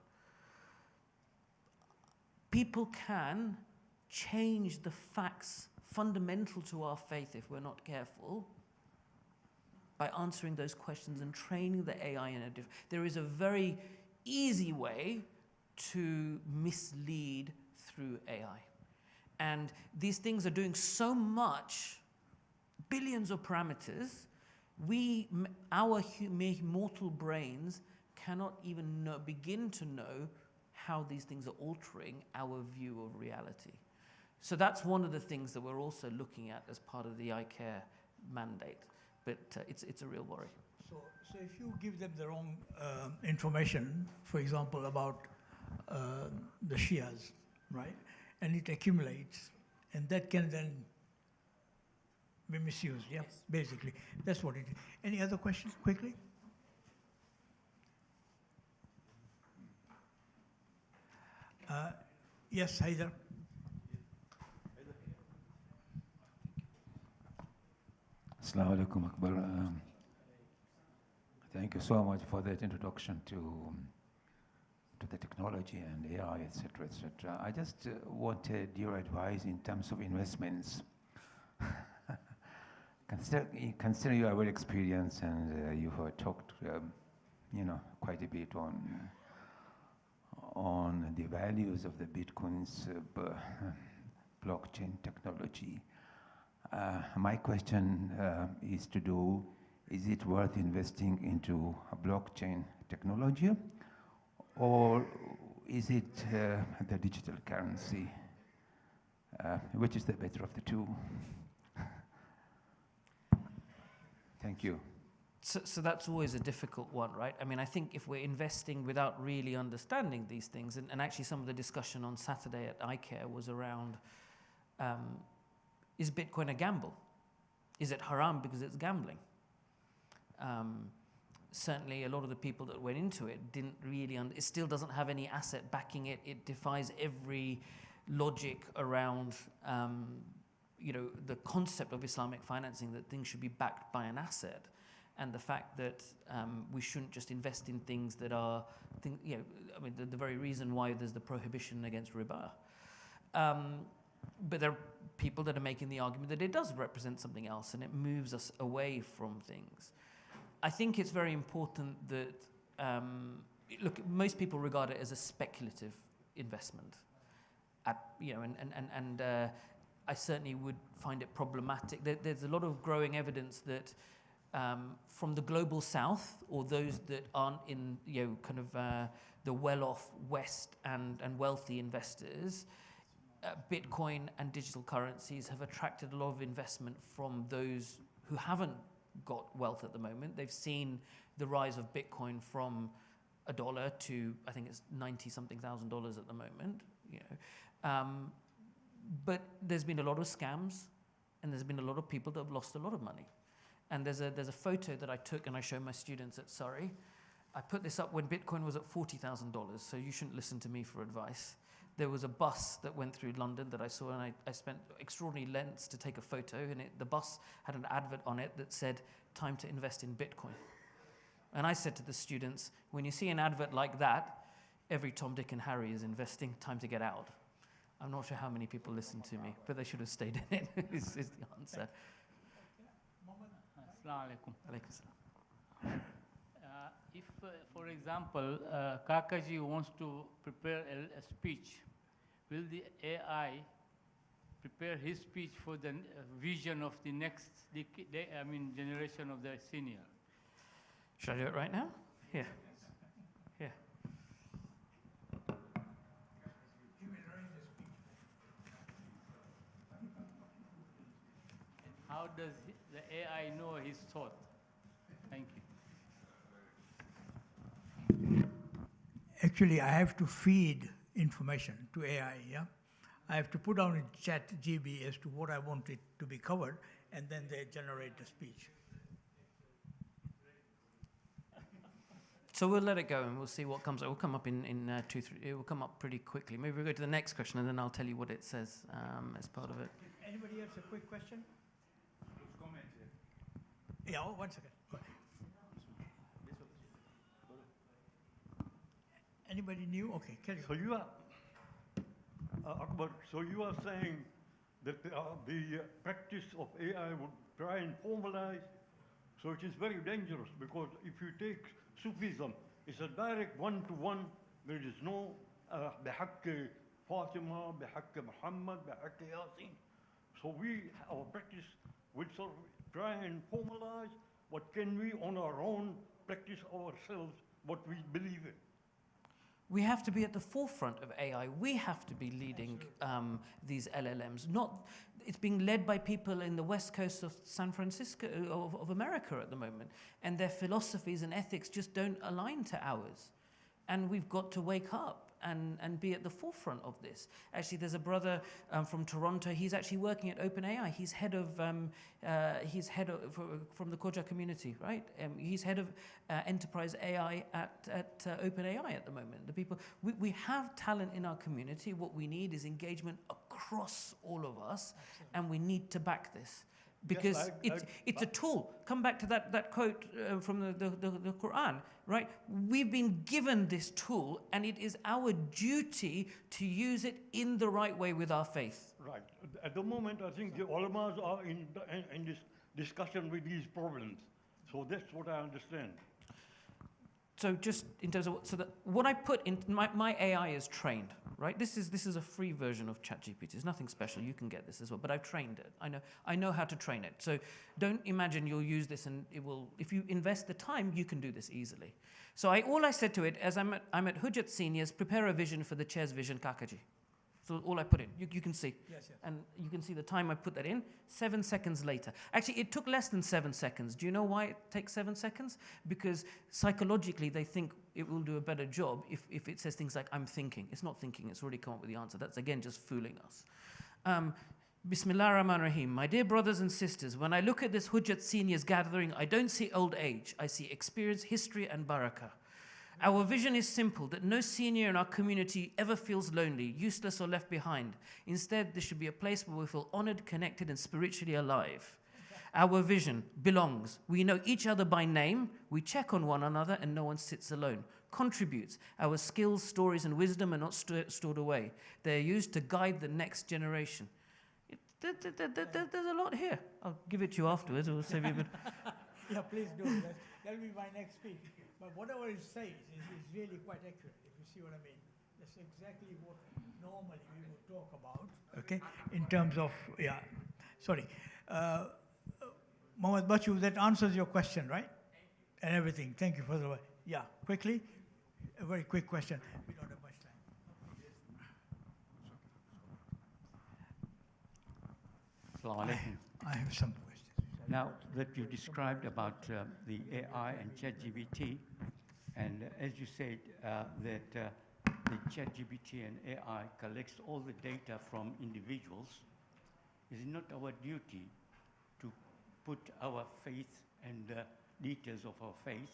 People can change the facts fundamental to our faith if we're not careful by answering those questions and training the AI in a different. There is a very easy way to mislead through AI. And these things are doing so much, billions of parameters, our mortal brains cannot even begin to know how these things are altering our view of reality. So that's one of the things that we're also looking at as part of the iCare mandate. But it's a real worry. So if you give them the wrong information, for example, about the Shias, right, and it accumulates, and that can then be misused, yeah? Yes. Basically. That's what it is. Any other questions, quickly? Yes, Haider. Assalamu alaikum, Akbar. Thank you so much for that introduction to the technology and AI, etc., etc. I just wanted your advice in terms of investments. Consider you are very experienced and you have talked, quite a bit on the values of the Bitcoin's blockchain technology. My question is is it worth investing into a blockchain technology, or is it the digital currency? Which is the better of the two? Thank you. So that's always a difficult one, right? I mean, I think if we're investing without really understanding these things, and actually some of the discussion on Saturday at iCare was around, is Bitcoin a gamble? Is it haram because it's gambling? Certainly a lot of the people that went into it didn't really, it still doesn't have any asset backing it. It defies every logic around, the concept of Islamic financing, that things should be backed by an asset. And the fact that we shouldn't just invest in things that are, the very reason why there's the prohibition against riba. But there are people that are making the argument that it does represent something else and it moves us away from things. I think it's very important that, most people regard it as a speculative investment. I certainly would find it problematic. There's a lot of growing evidence that from the global south, or those that aren't in the well-off West and wealthy investors, Bitcoin and digital currencies have attracted a lot of investment from those who haven't got wealth at the moment. They've seen the rise of Bitcoin from $1 to, I think it's $90-something thousand at the moment. But there's been a lot of scams, and there's been a lot of people that have lost a lot of money. And there's a photo that I took and I show my students at Surrey. I put this up when Bitcoin was at $40,000, so you shouldn't listen to me for advice. There was a bus that went through London that I saw, and I spent extraordinary lengths to take a photo, and the bus had an advert on it that said, "Time to invest in Bitcoin." And I said to the students, when you see an advert like that, every Tom, Dick, and Harry is investing, time to get out. I'm not sure how many people listened to me, but they should have stayed in it, is the answer. Assalamu alaikum. Alaikum salam. If, for example, Kakaji wants to prepare a speech, will the AI prepare his speech for the vision of the next generation of the senior? Should I do it right now? Yeah. Yeah. How does the AI know his thought? Thank you. Actually, I have to feed information to AI, yeah? I have to put down in ChatGPT as to what I want it to be covered, and then they generate the speech. So we'll let it go and we'll see what comes up. It will come up in 2-3. It will come up pretty quickly. Maybe we'll go to the next question and then I'll tell you what it says as part of it. Anybody else a quick question? Yeah, 1 second. Go ahead. Anybody new? Okay, carry on. So you are, Akbar, so you are saying that the practice of AI would try and formalize, so it is very dangerous, because if you take Sufism, it's a direct one-to-one. There is no بحق Fatima, بحق Muhammad, بحق Yasin. So our practice would sort of try and formalize what can we on our own practice ourselves, what we believe in. We have to be at the forefront of AI. We have to be leading these LLMs. It's being led by people in the west coast of San Francisco, of America at the moment. And their philosophies and ethics just don't align to ours. And we've got to wake up. and be at the forefront of this. Actually, there's a brother from Toronto. He's actually working at OpenAI. He's head of from the Koja community, right? He's head of enterprise AI at OpenAI at the moment. The people we have talent in our community. What we need is engagement across all of us, and we need to back this. Because it's a tool. Come back to that quote from the Quran, right? We've been given this tool, and it is our duty to use it in the right way with our faith. Right. At the moment, I think the ulamas are in this discussion with these problems. So that's what I understand. So just in terms of what I put in my AI is trained, right? This is a free version of ChatGPT. It's nothing special. You can get this as well, but I've trained it. I know how to train it. So don't imagine you'll use this and it will. If you invest the time, you can do this easily. So all I said to it, as I'm at Hujjat Seniors, prepare a vision for the chair's vision, Kakaji. So all I put in, you can see. Yes, yes. And you can see the time I put that in, 7 seconds later. Actually, it took less than 7 seconds. Do you know why it takes 7 seconds? Because psychologically, they think it will do a better job if it says things like, I'm thinking. It's not thinking, it's already come up with the answer. That's, again, just fooling us. Bismillah ar-Rahman ar-Rahim. My dear brothers and sisters, when I look at this Hujjat Seniors gathering, I don't see old age. I see experience, history, and barakah. Our vision is simple, that no senior in our community ever feels lonely, useless, or left behind. Instead, there should be a place where we feel honored, connected, and spiritually alive. Our vision belongs. We know each other by name, we check on one another, and no one sits alone. Contributes. Our skills, stories, and wisdom are not stored away. They are used to guide the next generation. There's a lot here. I'll give it to you afterwards. We'll save you a bit. Yeah, please do. That'll be my next speech. But whatever it says is really quite accurate, if you see what I mean. That's exactly what normally we would talk about, okay, in terms of, yeah, sorry. Mohammed Bachu, that answers your question, right? And everything. Thank you for the way. Yeah, quickly, a very quick question. We don't have much time. Assalamu alaikum. I have some questions. Now that you described about the AI and ChatGPT, and as you said that the ChatGPT and AI collects all the data from individuals, is it not our duty to put our faith and details of our faith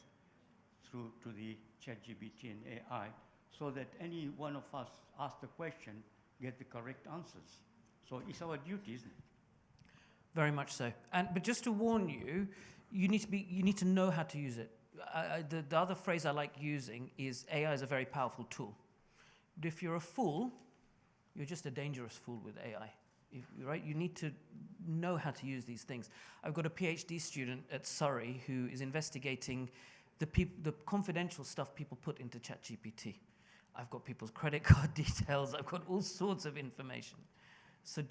through to the ChatGPT and AI so that any one of us asked the question, get the correct answers? So it's our duty, isn't it? Very much so. But just to warn you, you need to know how to use it. The other phrase I like using is AI is a very powerful tool. But if you're a fool, you're just a dangerous fool with AI. Right? You need to know how to use these things. I've got a PhD student at Surrey who is investigating the confidential stuff people put into ChatGPT. I've got people's credit card details. I've got all sorts of information. So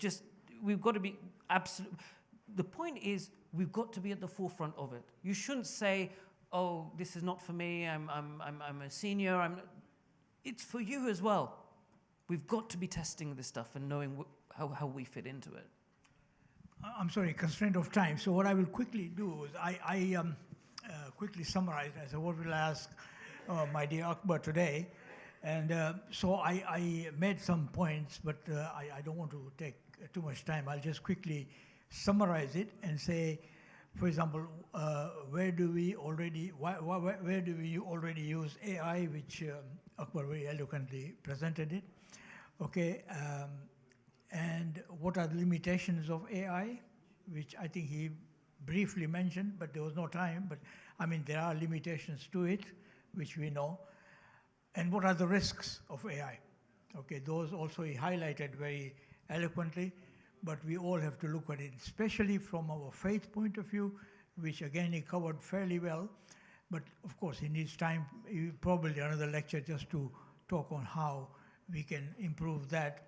we've got to be absolute. The point is, we've got to be at the forefront of it. You shouldn't say, "Oh, this is not for me. I'm a senior." It's for you as well. We've got to be testing this stuff and knowing how we fit into it. I'm sorry, constraint of time. So what I will quickly do is I quickly summarize as what will ask my dear Akber today. And so I made some points, but I don't want to take too much time. I'll just quickly summarize it and say, for example, where do we already use AI, which Akbar very eloquently presented it. Okay, and what are the limitations of AI, which I think he briefly mentioned, but there was no time. But I mean, there are limitations to it, which we know. And what are the risks of AI? Okay, those also he highlighted very eloquently, but we all have to look at it, especially from our faith point of view, which again he covered fairly well. But of course, he needs time, probably another lecture just to talk on how we can improve that.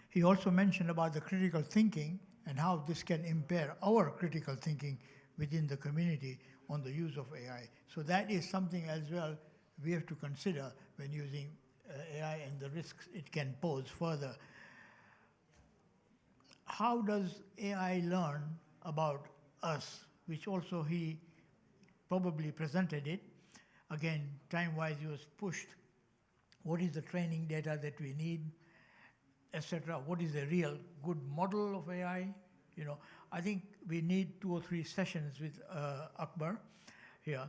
He also mentioned about the critical thinking and how this can impair our critical thinking within the community on the use of AI. So that is something as well we have to consider when using AI and the risks it can pose further. How does AI learn about us, which also he probably presented it. Again, time-wise, he was pushed. What is the training data that we need, etc.? What is the real good model of AI? You know, I think we need 2 or 3 sessions with Akber here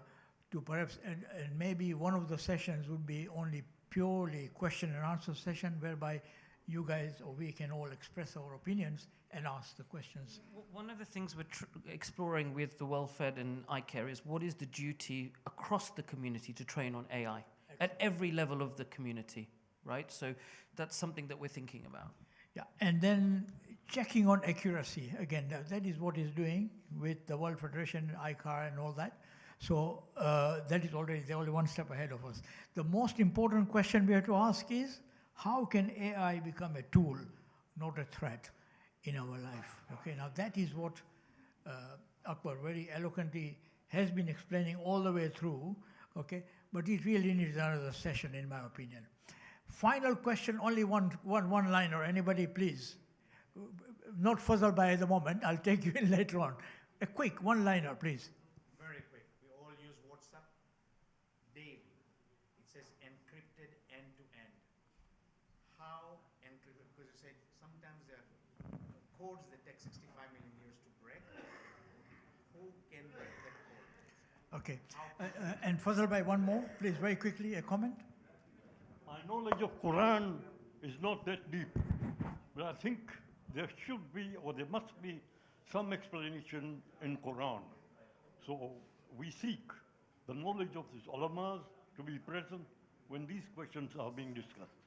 to perhaps, and maybe one of the sessions would be only purely question and answer session, whereby you guys or we can all express our opinions and ask the questions. One of the things we're exploring with the Well-Fed and iCare is what is the duty across the community to train on AI at every level of the community, right? So that's something that we're thinking about. Yeah, and then checking on accuracy. Again, that is what is doing with the World Federation, iCar and all that. So that is already, they're only one step ahead of us. The most important question we have to ask is, how can AI become a tool, not a threat in our life? Okay, now that is what Akber very eloquently has been explaining all the way through, okay? But it really needs another session, in my opinion. Final question, only one-liner. Anybody, please? Not fuzzled by at the moment. I'll take you in later on. A quick one-liner, please. Very quick. We all use WhatsApp daily. It says encrypted end-to-end. How encrypted? Because you said sometimes there are codes that take 65 million years to break. Who can break that code? Okay. And fuzzled by one more, please, very quickly, a comment. My knowledge of Quran is not that deep, but I think there should be, or there must be, some explanation in Quran. So we seek the knowledge of these ulamas to be present when these questions are being discussed.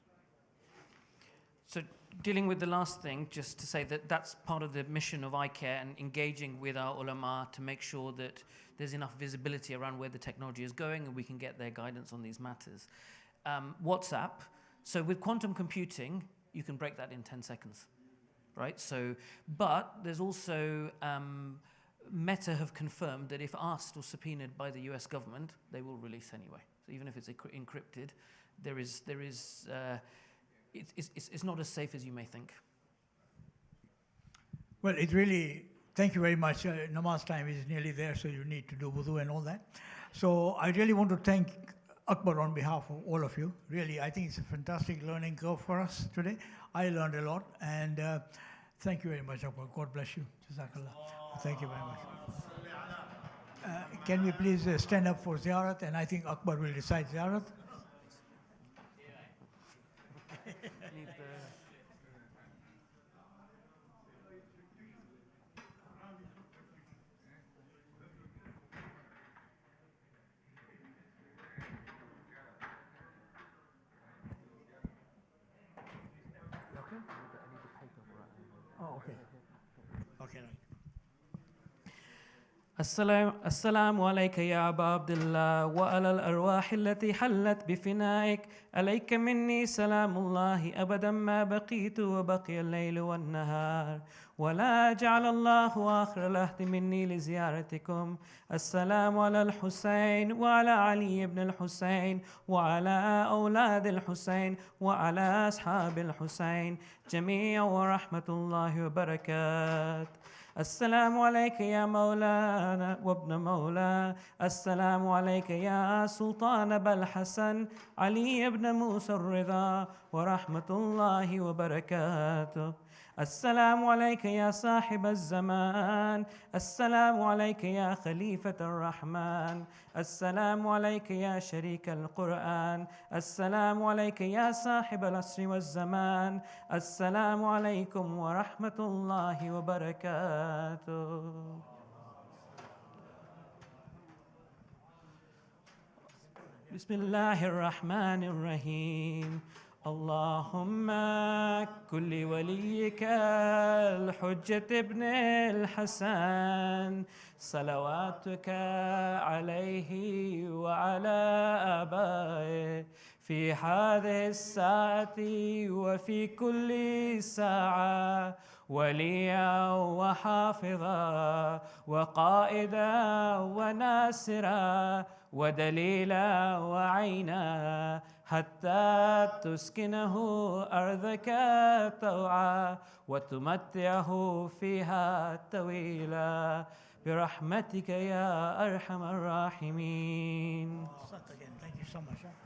So dealing with the last thing, just to say that that's part of the mission of iCare and engaging with our ulama to make sure that there's enough visibility around where the technology is going and we can get their guidance on these matters. WhatsApp, so with quantum computing, you can break that in 10 seconds, right? So, but there's also, Meta have confirmed that if asked or subpoenaed by the US government, they will release anyway. So even if it's encrypted, it's not as safe as you may think. Well, it really, thank you very much. Namaz time is nearly there, so you need to do wudu and all that. So I really want to thank Akber on behalf of all of you. Really, I think it's a fantastic learning curve for us today. I learned a lot, and thank you very much, Akber. God bless you. Jazakallah. Thank you very much. Can we please stand up for ziyarat, and I think Akber will recite ziyarat. Oh, okay. Okay, right. السلام عليك يا أبا عبد الله وعلى الأرواح التي حلت بفنائك عليك مني سلام الله أبدا ما بقيت وبقي الليل والنهار ولا جعل الله آخر العهد مني لزيارتكم السلام على الحسين وعلى علي بن الحسين وعلى أولاد الحسين وعلى أصحاب الحسين جميعا ورحمة الله وبركاته السلام عليك يا مولانا وابن مولا السلام عليك يا سلطان أبا الحسن علي بن موسى الرضا ورحمة الله وبركاته السلام عليك يا صاحب الزمان السلام عليك يا خليفة الرحمن السلام عليك يا شريك القرآن السلام عليك يا صاحب العصر والزمان السلام عليكم ورحمة الله وبركاته بسم الله الرحمن الرحيم اللهم كل وليك الحجة ابن الحسن صلواتك عليه وعلى آبائه في هذه الساعة وفي كل ساعة وليا وحافظا وقائدا وناصرا ودليلا وعينا حتى تسكنه أرضك طوعا وتمتعه فيها طويلا برحمتك يا أرحم الراحمين. Again, thank you so much.